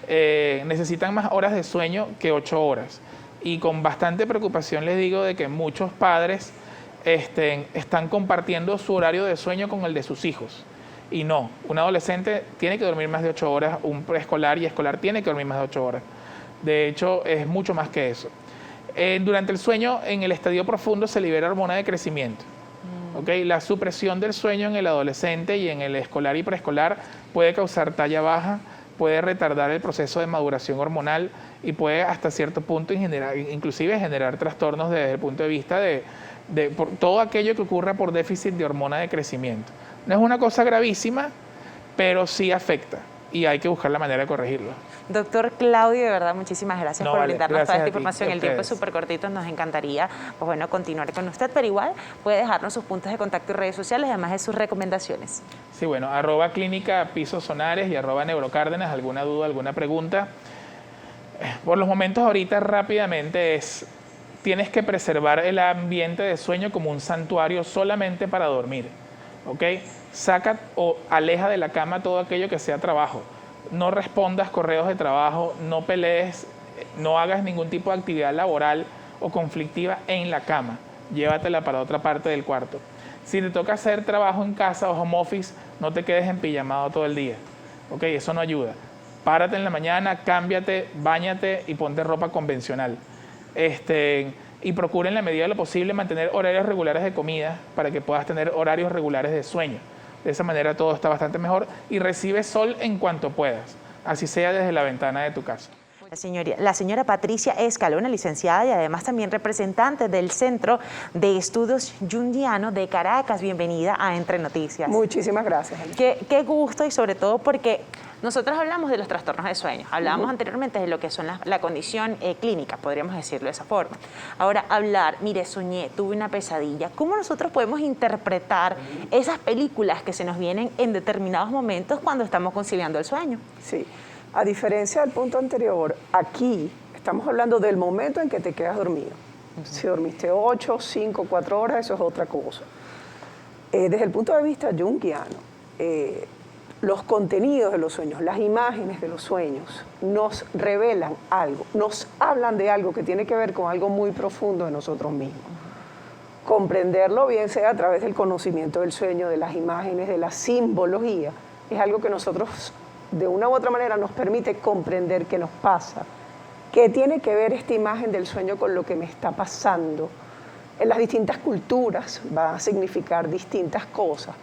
necesitan más horas de sueño que 8 horas. Y con bastante preocupación les digo de que muchos padres están compartiendo su horario de sueño con el de sus hijos. Y no, un adolescente tiene que dormir más de 8 horas, un preescolar y escolar tiene que dormir más de 8 horas. De hecho, es mucho más que eso. Durante el sueño, en el estadio profundo, se libera hormona de crecimiento. ¿Okay? La supresión del sueño en el adolescente y en el escolar y preescolar puede causar talla baja, puede retardar el proceso de maduración hormonal y puede hasta cierto punto inclusive generar trastornos desde el punto de vista de por todo aquello que ocurra por déficit de hormona de crecimiento. No es una cosa gravísima, pero sí afecta y hay que buscar la manera de corregirlo. Doctor Claudio, de verdad, muchísimas gracias por brindarnos toda esta información. El tiempo es súper cortito, nos encantaría continuar con usted, pero igual puede dejarnos sus puntos de contacto y redes sociales, además de sus recomendaciones. Sí, bueno, @clínica Piso Sonares y @neurocárdenas. ¿Alguna duda, alguna pregunta? Por los momentos ahorita rápidamente tienes que preservar el ambiente de sueño como un santuario solamente para dormir, ¿ok? Saca o aleja de la cama todo aquello que sea trabajo. No respondas correos de trabajo, no pelees, no hagas ningún tipo de actividad laboral o conflictiva en la cama. Llévatela para otra parte del cuarto. Si te toca hacer trabajo en casa o home office, no te quedes empijamado todo el día, ¿ok? Eso no ayuda. Párate en la mañana, cámbiate, báñate y ponte ropa convencional. Y procura en la medida de lo posible mantener horarios regulares de comida para que puedas tener horarios regulares de sueño. De esa manera todo está bastante mejor y recibe sol en cuanto puedas, así sea desde la ventana de tu casa. La señora Patricia Escalona, licenciada y además también representante del Centro de Estudios Jungiano de Caracas. Bienvenida a Entre Noticias. Muchísimas gracias. Qué gusto, y sobre todo porque nosotros hablamos de los trastornos de sueño, hablábamos anteriormente de lo que son la condición clínica, podríamos decirlo de esa forma. Ahora, mire, soñé, tuve una pesadilla. ¿Cómo nosotros podemos interpretar esas películas que se nos vienen en determinados momentos cuando estamos conciliando el sueño? Sí, a diferencia del punto anterior, aquí estamos hablando del momento en que te quedas dormido. Si dormiste 8, 5, 4 horas, eso es otra cosa. Desde el punto de vista junguiano, los contenidos de los sueños, las imágenes de los sueños nos revelan algo, nos hablan de algo que tiene que ver con algo muy profundo de nosotros mismos. Comprenderlo, bien sea a través del conocimiento del sueño, de las imágenes, de la simbología, es algo que nosotros de una u otra manera nos permite comprender qué nos pasa, qué tiene que ver esta imagen del sueño con lo que me está pasando. En las distintas culturas va a significar distintas cosas,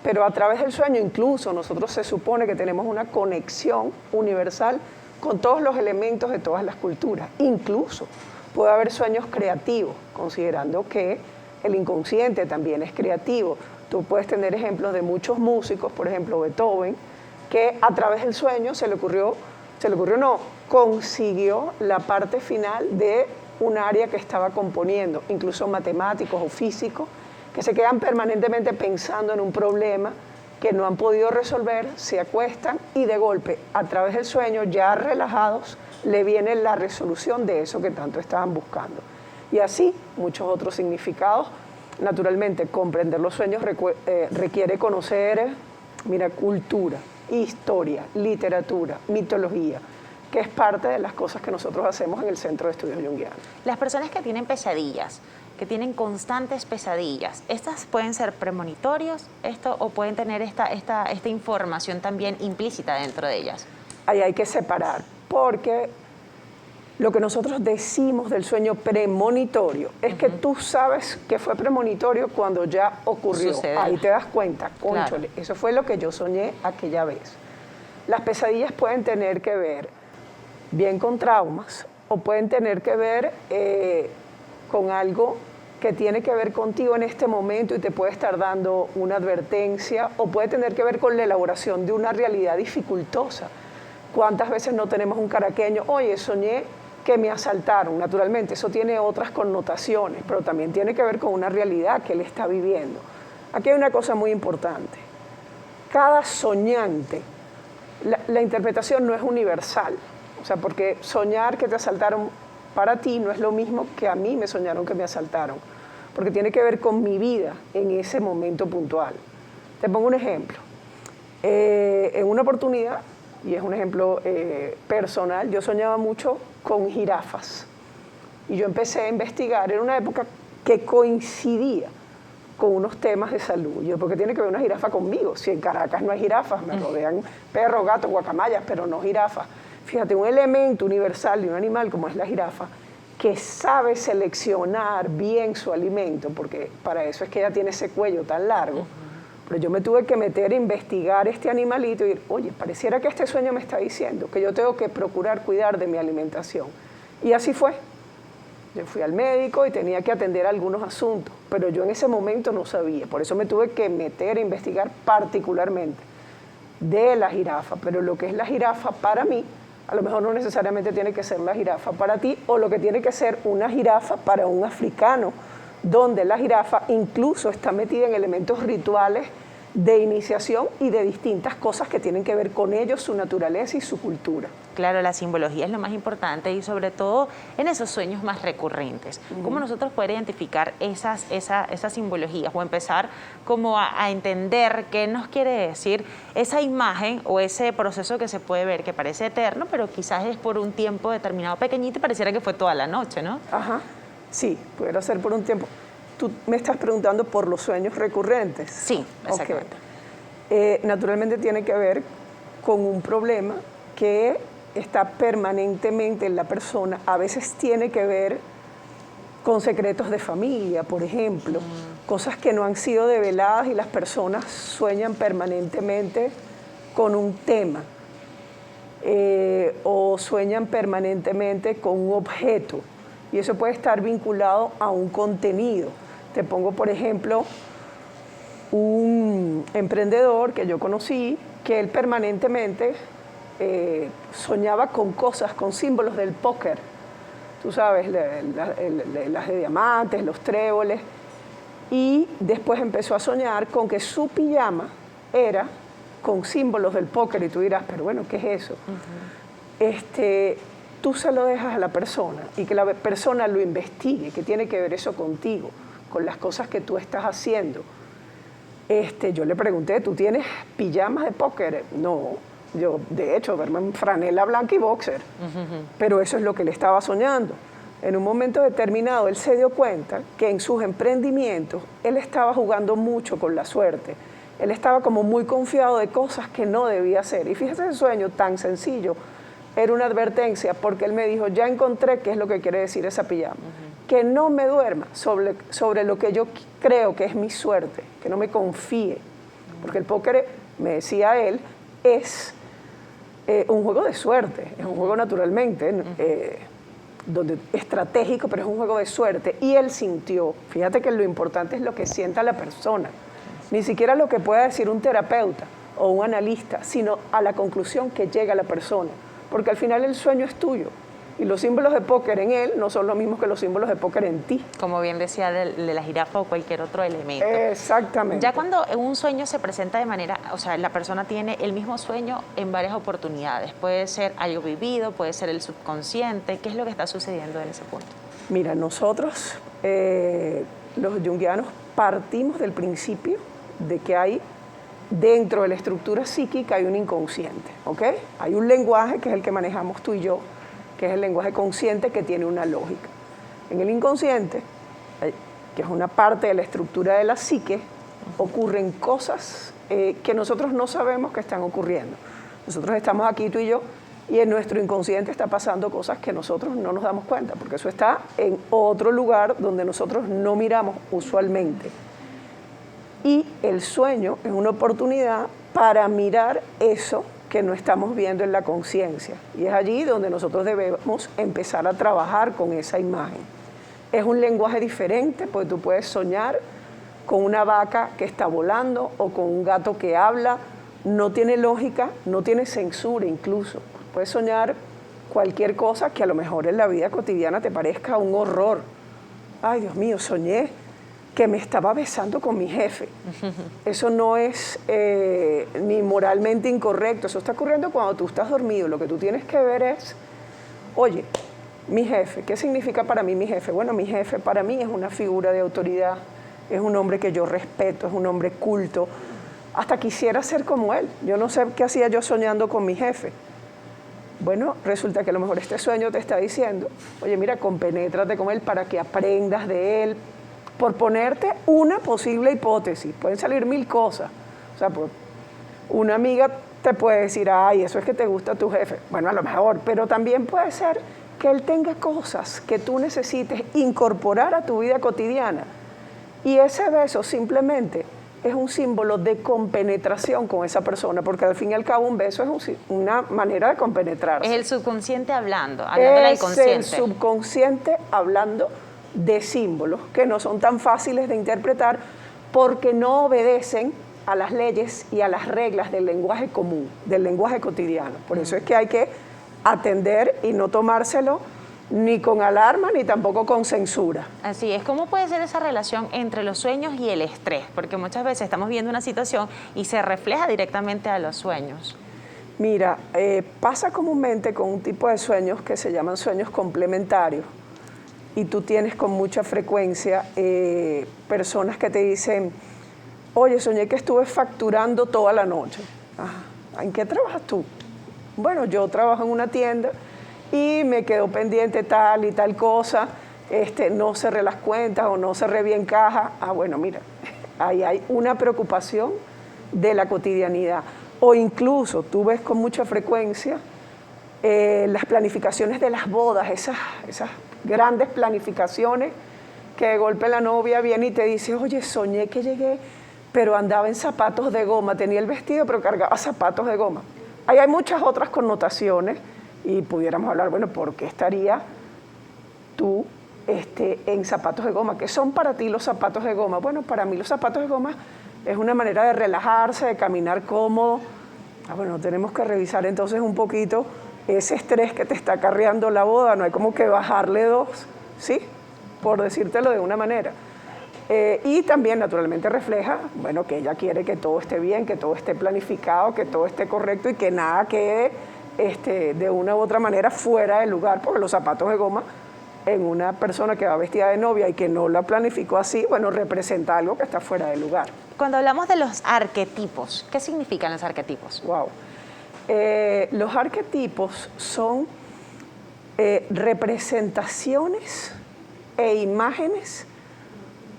pero a través del sueño incluso nosotros se supone que tenemos una conexión universal con todos los elementos de todas las culturas. Incluso puede haber sueños creativos, considerando que el inconsciente también es creativo. Tú puedes tener ejemplos de muchos músicos, por ejemplo Beethoven, que a través del sueño consiguió la parte final de un área que estaba componiendo, incluso matemáticos o físicos, que se quedan permanentemente pensando en un problema que no han podido resolver, se acuestan y de golpe, a través del sueño, ya relajados, le viene la resolución de eso que tanto estaban buscando. Y así, muchos otros significados naturalmente, comprender los sueños requiere conocer, mira, cultura, historia, literatura, mitología, que es parte de las cosas que nosotros hacemos en el Centro de Estudios Jungianos. Las personas que tienen pesadillas, que tienen constantes pesadillas, ¿estas pueden ser premonitorios o pueden tener esta información también implícita dentro de ellas? Ahí hay que separar, porque lo que nosotros decimos del sueño premonitorio es que tú sabes que fue premonitorio cuando ya ocurrió. Sucede. Ahí te das cuenta, cónchale, Claro. eso fue lo que yo soñé aquella vez. Las pesadillas pueden tener que ver bien con traumas o pueden tener que ver con algo que tiene que ver contigo en este momento y te puede estar dando una advertencia, o puede tener que ver con la elaboración de una realidad dificultosa. ¿Cuántas veces no tenemos un caraqueño? Oye, soñé que me asaltaron. Naturalmente, eso tiene otras connotaciones, pero también tiene que ver con una realidad que él está viviendo. Aquí hay una cosa muy importante. Cada soñante, la interpretación no es universal. O sea, porque soñar que te asaltaron para ti no es lo mismo que a mí me soñaron que me asaltaron, porque tiene que ver con mi vida en ese momento puntual. Te pongo un ejemplo. En una oportunidad, y es un ejemplo personal, yo soñaba mucho con jirafas. Y yo empecé a investigar en una época que coincidía con unos temas de salud. Yo, ¿por qué tiene que ver una jirafa conmigo? Si en Caracas no hay jirafas, me rodean perros, gatos, guacamayas, pero no jirafas. Fíjate, un elemento universal de un animal como es la jirafa, que sabe seleccionar bien su alimento, porque para eso es que ella tiene ese cuello tan largo. Pero yo me tuve que meter a investigar este animalito y decir, oye, pareciera que este sueño me está diciendo que yo tengo que procurar cuidar de mi alimentación. Y así fue. Yo fui al médico y tenía que atender algunos asuntos, pero yo en ese momento no sabía. Por eso me tuve que meter a investigar particularmente de la jirafa. Pero lo que es la jirafa para mí, a lo mejor no necesariamente tiene que ser la jirafa para ti, o lo que tiene que ser una jirafa para un africano, donde la jirafa incluso está metida en elementos rituales de iniciación y de distintas cosas que tienen que ver con ellos, su naturaleza y su cultura. Claro, la simbología es lo más importante y sobre todo en esos sueños más recurrentes. ¿Cómo nosotros poder identificar esas simbologías o empezar como a entender qué nos quiere decir esa imagen o ese proceso que se puede ver, que parece eterno, pero quizás es por un tiempo determinado pequeñito y pareciera que fue toda la noche, ¿no? Ajá, sí, pudiera ser por un tiempo. Tú me estás preguntando por los sueños recurrentes. Sí, exactamente. Okay. Naturalmente tiene que ver con un problema que está permanentemente en la persona. A veces tiene que ver con secretos de familia, por ejemplo, cosas que no han sido develadas y las personas sueñan permanentemente con un tema o sueñan permanentemente con un objeto, y eso puede estar vinculado a un contenido. Te pongo, por ejemplo, un emprendedor que yo conocí, que él permanentemente soñaba con cosas, con símbolos del póker. Tú sabes, las de diamantes, los tréboles. Y después empezó a soñar con que su pijama era con símbolos del póker. Y tú dirás, pero bueno, ¿qué es eso? Tú se lo dejas a la persona y que la persona lo investigue, que tiene que ver eso contigo, con las cosas que tú estás haciendo. Yo le pregunté, ¿tú tienes pijamas de póker? No, yo de hecho, verme en franela blanca y boxer, pero eso es lo que él estaba soñando. En un momento determinado él se dio cuenta que en sus emprendimientos él estaba jugando mucho con la suerte. Él estaba como muy confiado de cosas que no debía hacer. Y fíjate ese sueño tan sencillo, era una advertencia, porque él me dijo, ya encontré qué es lo que quiere decir esa pijama. Que no me duerma sobre lo que yo creo que es mi suerte, que no me confíe. Porque el póker, me decía él, es un juego de suerte, es un juego naturalmente, donde estratégico, pero es un juego de suerte. Y él sintió, fíjate que lo importante es lo que sienta la persona, ni siquiera lo que pueda decir un terapeuta o un analista, sino a la conclusión que llega la persona. Porque al final el sueño es tuyo. Y los símbolos de póker en él no son los mismos que los símbolos de póker en ti. Como bien decía de la jirafa o cualquier otro elemento. Exactamente. Ya cuando un sueño se presenta de manera, o sea, la persona tiene el mismo sueño en varias oportunidades. Puede ser algo vivido, puede ser el subconsciente. ¿Qué es lo que está sucediendo en ese punto? Mira, nosotros los junguianos partimos del principio de que hay dentro de la estructura psíquica hay un inconsciente, ¿ok? Hay un lenguaje que es el que manejamos tú y yo, que es el lenguaje consciente que tiene una lógica. En el inconsciente, que es una parte de la estructura de la psique, ocurren cosas que nosotros no sabemos que están ocurriendo. Nosotros estamos aquí tú y yo y en nuestro inconsciente está pasando cosas que nosotros no nos damos cuenta, porque eso está en otro lugar donde nosotros no miramos usualmente. Y el sueño es una oportunidad para mirar eso que no estamos viendo en la conciencia. Y es allí donde nosotros debemos empezar a trabajar con esa imagen. Es un lenguaje diferente, porque tú puedes soñar con una vaca que está volando o con un gato que habla. No tiene lógica, no tiene censura incluso. Puedes soñar cualquier cosa que a lo mejor en la vida cotidiana te parezca un horror. Ay, Dios mío, soñé que me estaba besando con mi jefe. Eso no es ni moralmente incorrecto, eso está ocurriendo cuando tú estás dormido. Lo que tú tienes que ver es, oye, mi jefe, ¿qué significa para mí mi jefe? Bueno, mi jefe para mí es una figura de autoridad, es un hombre que yo respeto, es un hombre culto. Hasta quisiera ser como él. Yo no sé qué hacía yo soñando con mi jefe. Bueno, resulta que a lo mejor este sueño te está diciendo, oye, mira, compenétrate con él para que aprendas de él, por ponerte una posible hipótesis. Pueden salir 1000 cosas. O sea, pues, una amiga te puede decir, ay, eso es que te gusta tu jefe. Bueno, a lo mejor, pero también puede ser que él tenga cosas que tú necesites incorporar a tu vida cotidiana. Y ese beso simplemente es un símbolo de compenetración con esa persona, porque al fin y al cabo un beso es una manera de compenetrarse. Es el subconsciente hablando del inconsciente. Es el subconsciente hablando de símbolos que no son tan fáciles de interpretar porque no obedecen a las leyes y a las reglas del lenguaje común, del lenguaje cotidiano. Por eso es que hay que atender y no tomárselo ni con alarma ni tampoco con censura. Así es. ¿Cómo puede ser esa relación entre los sueños y el estrés? Porque muchas veces estamos viendo una situación y se refleja directamente a los sueños. Mira, pasa comúnmente con un tipo de sueños que se llaman sueños complementarios. Y tú tienes con mucha frecuencia personas que te dicen, oye, soñé que estuve facturando toda la noche. Ah, ¿en qué trabajas tú? Bueno, yo trabajo en una tienda y me quedó pendiente tal y tal cosa, no cerré las cuentas o no cerré bien caja. Ah, bueno, mira, ahí hay una preocupación de la cotidianidad. O incluso tú ves con mucha frecuencia las planificaciones de las bodas, esas grandes planificaciones que de golpe la novia viene y te dice, oye, soñé que llegué, pero andaba en zapatos de goma, tenía el vestido pero cargaba zapatos de goma. Ahí hay muchas otras connotaciones y pudiéramos hablar, bueno, ¿por qué estaría tú en zapatos de goma? ¿Qué son para ti los zapatos de goma? Bueno, para mí los zapatos de goma es una manera de relajarse, de caminar cómodo. Ah, bueno, tenemos que revisar entonces un poquito ese estrés que te está acarreando la boda, no hay como que bajarle 2, ¿sí? Por decírtelo de una manera. Y también naturalmente refleja, bueno, que ella quiere que todo esté bien, que todo esté planificado, que todo esté correcto y que nada quede de una u otra manera fuera del lugar, porque los zapatos de goma en una persona que va vestida de novia y que no la planificó así, bueno, representa algo que está fuera del lugar. Cuando hablamos de los arquetipos, ¿qué significan los arquetipos? Wow. Los arquetipos son representaciones e imágenes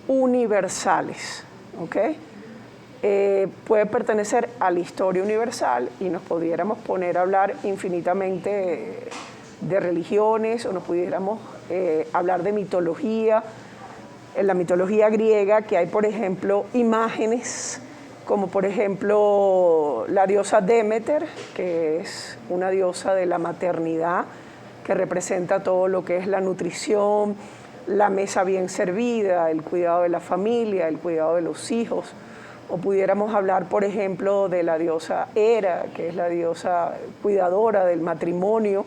universales, ¿ok? Puede pertenecer a la historia universal y nos pudiéramos poner a hablar infinitamente de religiones o nos pudiéramos hablar de mitología. En la mitología griega que hay, por ejemplo, imágenes como por ejemplo la diosa Demeter, que es una diosa de la maternidad, que representa todo lo que es la nutrición, la mesa bien servida, el cuidado de la familia, el cuidado de los hijos. O pudiéramos hablar, por ejemplo, de la diosa Hera, que es la diosa cuidadora del matrimonio,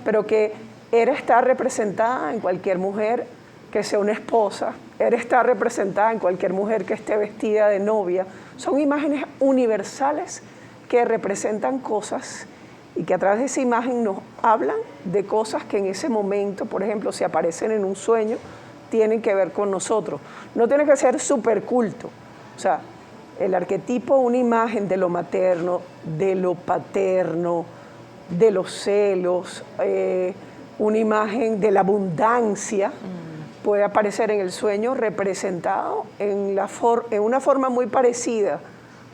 pero que Hera está representada en cualquier mujer que sea una esposa, Hera está representada en cualquier mujer que esté vestida de novia. Son imágenes universales que representan cosas y que a través de esa imagen nos hablan de cosas que en ese momento, por ejemplo, si aparecen en un sueño, tienen que ver con nosotros. No tiene que ser súper culto. O sea, el arquetipo, una imagen de lo materno, de lo paterno, de los celos, una imagen de la abundancia, puede aparecer en el sueño representado en una forma muy parecida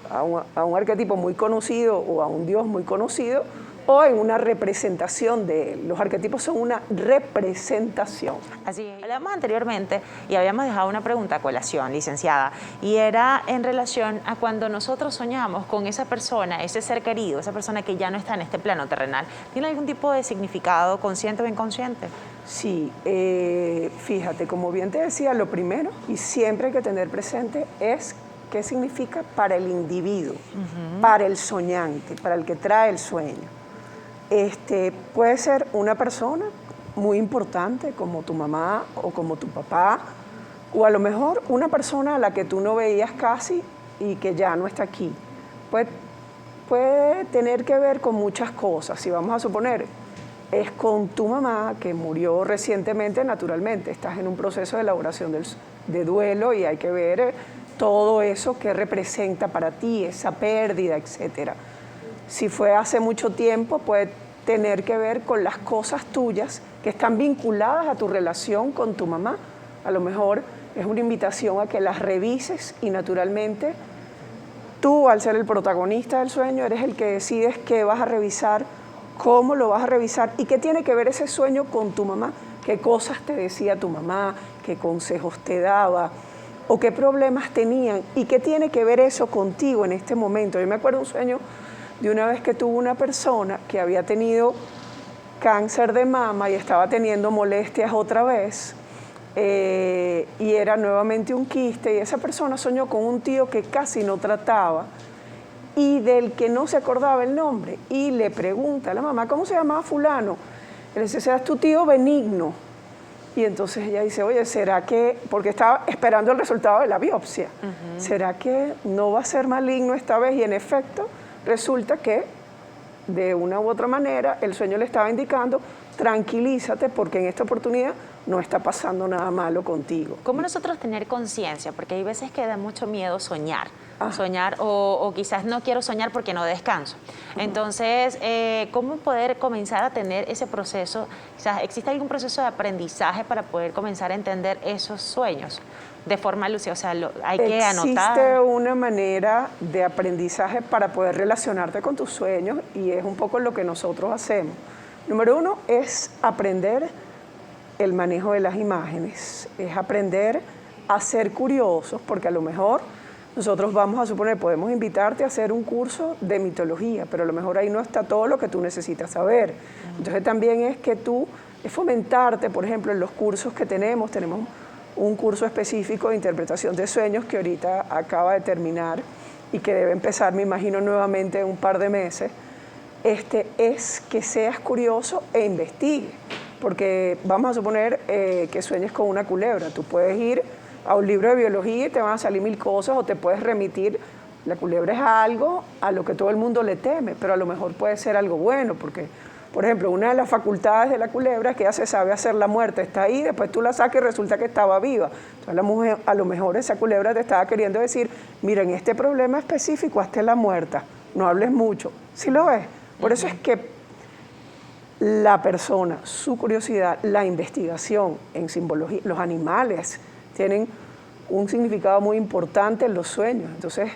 a un arquetipo muy conocido o a un dios muy conocido, o en una representación de él. Los arquetipos son una representación. Así es. Hablamos anteriormente y habíamos dejado una pregunta a colación, licenciada, y era en relación a cuando nosotros soñamos con esa persona, ese ser querido, esa persona que ya no está en este plano terrenal. ¿Tiene algún tipo de significado consciente o inconsciente? Sí, fíjate, como bien te decía, lo primero y siempre hay que tener presente es qué significa para el individuo, para el soñante, para el que trae el sueño. Puede ser una persona muy importante como tu mamá o como tu papá, o a lo mejor una persona a la que tú no veías casi y que ya no está aquí. Puede tener que ver con muchas cosas. Si vamos a suponer, es con tu mamá que murió recientemente, naturalmente, estás en un proceso de elaboración de duelo y hay que ver todo eso que representa para ti, esa pérdida, etc. Si fue hace mucho tiempo, puede tener que ver con las cosas tuyas que están vinculadas a tu relación con tu mamá. A lo mejor es una invitación a que las revises y naturalmente tú, al ser el protagonista del sueño, eres el que decides qué vas a revisar, cómo lo vas a revisar y qué tiene que ver ese sueño con tu mamá, qué cosas te decía tu mamá, qué consejos te daba o qué problemas tenían y qué tiene que ver eso contigo en este momento. Yo me acuerdo un sueño de una vez que tuvo una persona que había tenido cáncer de mama y estaba teniendo molestias otra vez y era nuevamente un quiste y esa persona soñó con un tío que casi no trataba y del que no se acordaba el nombre y le pregunta a la mamá, ¿cómo se llamaba fulano? Él dice, ¿será tu tío Benigno? Y entonces ella dice, oye, ¿será que, porque estaba esperando el resultado de la biopsia, ¿será que no va a ser maligno esta vez? Y en efecto, resulta que de una u otra manera el sueño le estaba indicando, tranquilízate porque en esta oportunidad no está pasando nada malo contigo. ¿Cómo nosotros tener conciencia? Porque hay veces que da mucho miedo soñar. Soñar o quizás no quiero soñar porque no descanso. Entonces, ¿cómo poder comenzar a tener ese proceso? Quizás ¿existe algún proceso de aprendizaje para poder comenzar a entender esos sueños de forma lúcida? O sea, hay que anotar. Existe una manera de aprendizaje para poder relacionarte con tus sueños y es un poco lo que nosotros hacemos. Número uno es aprender el manejo de las imágenes, es aprender a ser curiosos, porque a lo mejor nosotros vamos a suponer, podemos invitarte a hacer un curso de mitología, pero a lo mejor ahí no está todo lo que tú necesitas saber. Entonces también es que es fomentarte, por ejemplo, en los cursos que tenemos un curso específico de interpretación de sueños que ahorita acaba de terminar y que debe empezar, me imagino, nuevamente en un par de meses. Es que seas curioso e investigue, porque vamos a suponer que sueñes con una culebra. Tú puedes ir a un libro de biología y te van a salir 1000 cosas o te puedes remitir. La culebra es algo a lo que todo el mundo le teme, pero a lo mejor puede ser algo bueno, porque, por ejemplo, una de las facultades de la culebra es que ya se sabe hacerla muerta, está ahí, después tú la sacas y resulta que estaba viva. Entonces a lo mejor esa culebra te estaba queriendo decir, mira, en este problema específico, hazte la muerta, no hables mucho. ¿Sí lo ves? Por eso es que la persona, su curiosidad, la investigación en simbología, los animales tienen un significado muy importante en los sueños. Entonces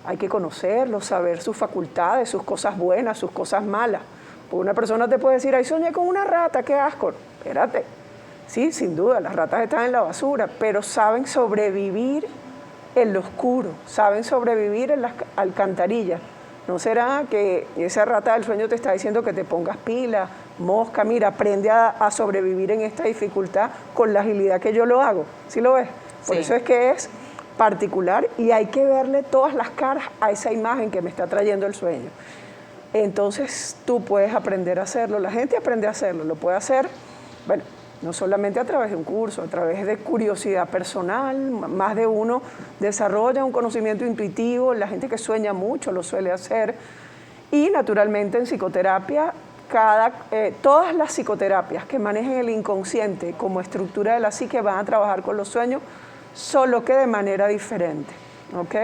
hay que conocerlos, saber sus facultades, sus cosas buenas, sus cosas malas. Porque una persona te puede decir, ay, soñé con una rata, qué asco. Espérate. Sí, sin duda, las ratas están en la basura, pero saben sobrevivir en lo oscuro, saben sobrevivir en las alcantarillas. ¿No será que esa rata del sueño te está diciendo que te pongas pila, mosca, mira, aprende a sobrevivir en esta dificultad con la agilidad que yo lo hago? ¿Sí lo ves? Por eso es que es particular y hay que verle todas las caras a esa imagen que me está trayendo el sueño. Entonces tú puedes aprender a hacerlo, la gente aprende a hacerlo, lo puede hacer, bueno, no solamente a través de un curso, a través de curiosidad personal, más de uno desarrolla un conocimiento intuitivo, la gente que sueña mucho lo suele hacer y naturalmente en psicoterapia todas las psicoterapias que manejen el inconsciente como estructura de la psique van a trabajar con los sueños, solo que de manera diferente, ¿ok?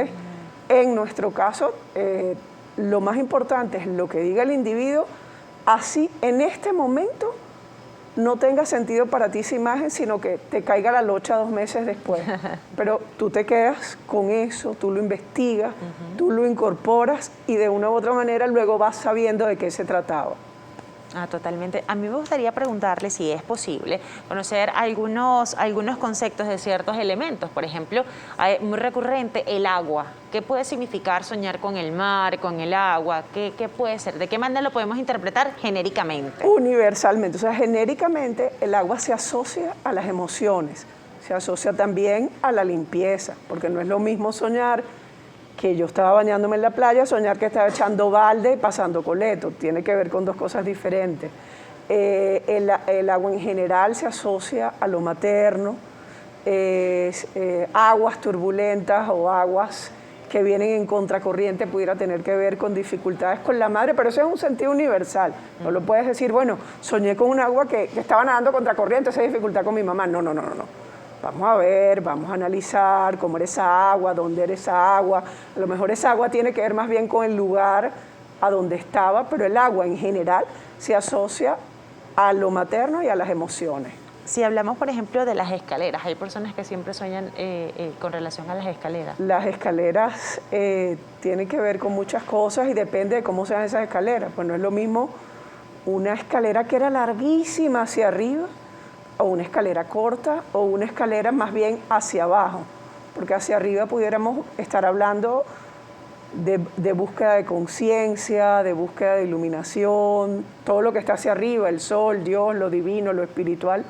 En nuestro caso, lo más importante es lo que diga el individuo, así en este momento no tenga sentido para ti esa imagen, sino que te caiga la locha 2 meses después. Pero tú te quedas con eso, tú lo investigas, tú lo incorporas y de una u otra manera luego vas sabiendo de qué se trataba. Ah, totalmente. A mí me gustaría preguntarle si es posible conocer algunos conceptos de ciertos elementos. Por ejemplo, muy recurrente, el agua. ¿Qué puede significar soñar con el mar, con el agua? ¿Qué puede ser? ¿De qué manera lo podemos interpretar genéricamente? Universalmente. O sea, genéricamente el agua se asocia a las emociones, se asocia también a la limpieza, porque no es lo mismo soñar que yo estaba bañándome en la playa, soñar que estaba echando balde y pasando coleto. Tiene que ver con 2 cosas diferentes. El agua en general se asocia a lo materno, aguas turbulentas o aguas que vienen en contracorriente pudiera tener que ver con dificultades con la madre, pero eso es un sentido universal. No lo puedes decir, bueno, soñé con un agua que estaba nadando contracorriente, esa dificultad con mi mamá. No. Vamos a ver, vamos a analizar cómo era esa agua, dónde era esa agua. A lo mejor esa agua tiene que ver más bien con el lugar a donde estaba, pero el agua en general se asocia a lo materno y a las emociones. Si hablamos, por ejemplo, de las escaleras, hay personas que siempre sueñan con relación a las escaleras. Las escaleras tienen que ver con muchas cosas y depende de cómo sean esas escaleras. Pues no es lo mismo una escalera que era larguísima hacia arriba, o una escalera corta, o una escalera más bien hacia abajo, porque hacia arriba pudiéramos estar hablando de búsqueda de conciencia, de búsqueda de iluminación, todo lo que está hacia arriba, el sol, Dios, lo divino, lo espiritual.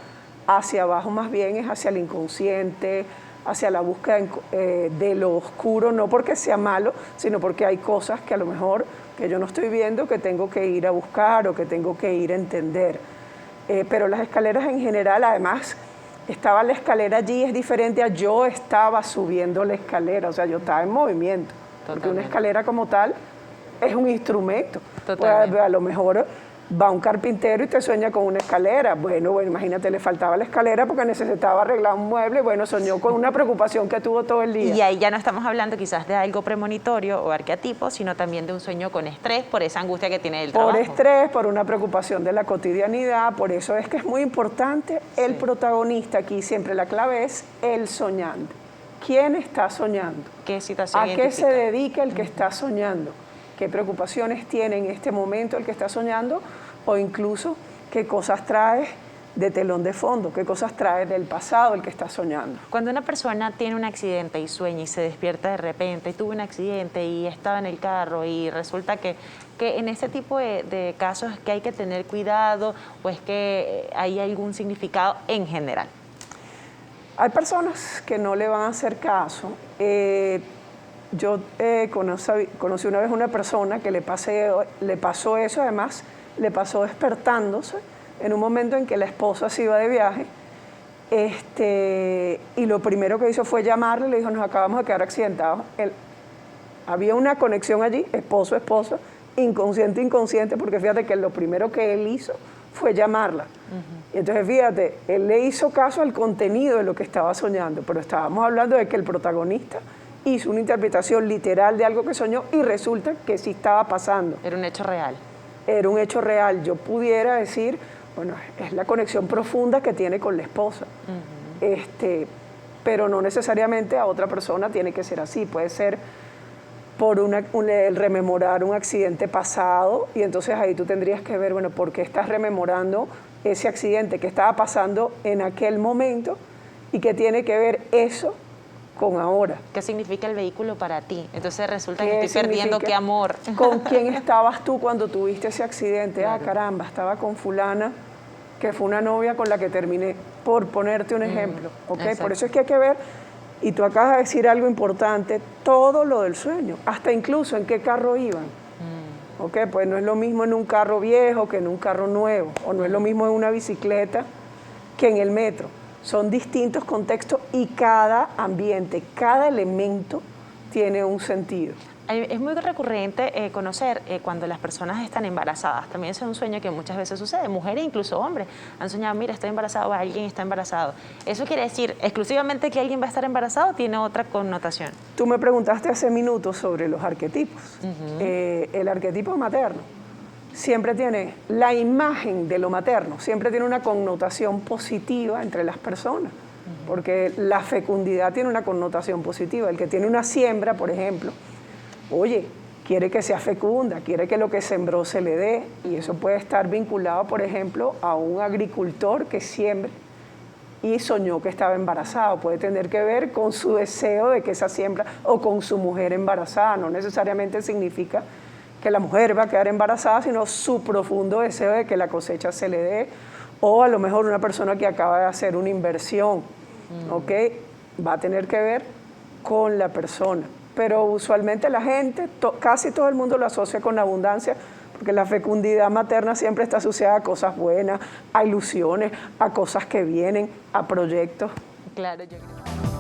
Hacia abajo más bien es hacia el inconsciente, hacia la búsqueda de lo oscuro, no porque sea malo, sino porque hay cosas que a lo mejor que yo no estoy viendo, que tengo que ir a buscar o que tengo que ir a entender. Pero las escaleras en general, además, estaba la escalera allí, es diferente a yo estaba subiendo la escalera, o sea, yo estaba en movimiento. Totalmente. Porque una escalera como tal es un instrumento. Pues, a lo mejor va un carpintero y te sueña con una escalera. Bueno, imagínate, le faltaba la escalera porque necesitaba arreglar un mueble. Bueno, soñó con una preocupación que tuvo todo el día. Y ahí ya no estamos hablando quizás de algo premonitorio o arquetipo, sino también de un sueño con estrés por esa angustia que tiene el trabajo. Por estrés, por una preocupación de la cotidianidad. Por eso es que es muy importante el protagonista aquí. Siempre la clave es el soñante. ¿Quién está soñando? ¿Qué situación ¿A qué se dedica el que está soñando? ¿Qué preocupaciones tiene en este momento el que está soñando? O incluso, ¿qué cosas trae de telón de fondo? ¿Qué cosas trae del pasado el que está soñando? Cuando una persona tiene un accidente y sueña y se despierta de repente, y tuvo un accidente y estaba en el carro y resulta que en ese tipo de casos es que hay que tener cuidado o es que hay algún significado en general. Hay personas que no le van a hacer caso. Yo conocí una vez una persona que le pasó eso, además le pasó despertándose en un momento en que la esposa se iba de viaje, y lo primero que hizo fue llamarle, le dijo, nos acabamos de quedar accidentados. Había una conexión allí, esposo, esposa, inconsciente, porque fíjate que lo primero que él hizo fue llamarla. Y entonces fíjate, él le hizo caso al contenido de lo que estaba soñando, pero estábamos hablando de que el protagonista hizo una interpretación literal de algo que soñó y resulta que sí estaba pasando. Era un hecho real. Era un hecho real. Yo pudiera decir, bueno, es la conexión profunda que tiene con la esposa. Pero no necesariamente a otra persona tiene que ser así. Puede ser por el rememorar un accidente pasado y entonces ahí tú tendrías que ver, bueno, ¿por qué estás rememorando ese accidente que estaba pasando en aquel momento y qué tiene que ver eso con ahora? ¿Qué significa el vehículo para ti? Entonces resulta que estoy perdiendo qué amor. ¿Con quién estabas tú cuando tuviste ese accidente? Claro. Ah, caramba, estaba con fulana, que fue una novia con la que terminé, por ponerte un ejemplo. ¿Okay? Por eso es que hay que ver, y tú acabas de decir algo importante, todo lo del sueño, hasta incluso en qué carro iban. ¿Okay? Pues no es lo mismo en un carro viejo que en un carro nuevo, o no es lo mismo en una bicicleta que en el metro. Son distintos contextos y cada ambiente, cada elemento tiene un sentido. Es muy recurrente conocer cuando las personas están embarazadas. También es un sueño que muchas veces sucede. Mujeres, incluso hombres, han soñado, mira, estoy embarazado, o alguien está embarazado. ¿Eso quiere decir exclusivamente que alguien va a estar embarazado o tiene otra connotación? Tú me preguntaste hace minutos sobre los arquetipos. El arquetipo materno siempre tiene la imagen de lo materno, siempre tiene una connotación positiva entre las personas, porque la fecundidad tiene una connotación positiva. El que tiene una siembra, por ejemplo, oye, quiere que sea fecunda, quiere que lo que sembró se le dé, y eso puede estar vinculado, por ejemplo, a un agricultor que siembra y soñó que estaba embarazado. Puede tener que ver con su deseo de que esa siembra, o con su mujer embarazada. No necesariamente significa que la mujer va a quedar embarazada, sino su profundo deseo de que la cosecha se le dé, o a lo mejor una persona que acaba de hacer una inversión, ¿ok? Va a tener que ver con la persona. Pero usualmente la gente, casi todo el mundo lo asocia con la abundancia, porque la fecundidad materna siempre está asociada a cosas buenas, a ilusiones, a cosas que vienen, a proyectos. Claro, yo creo.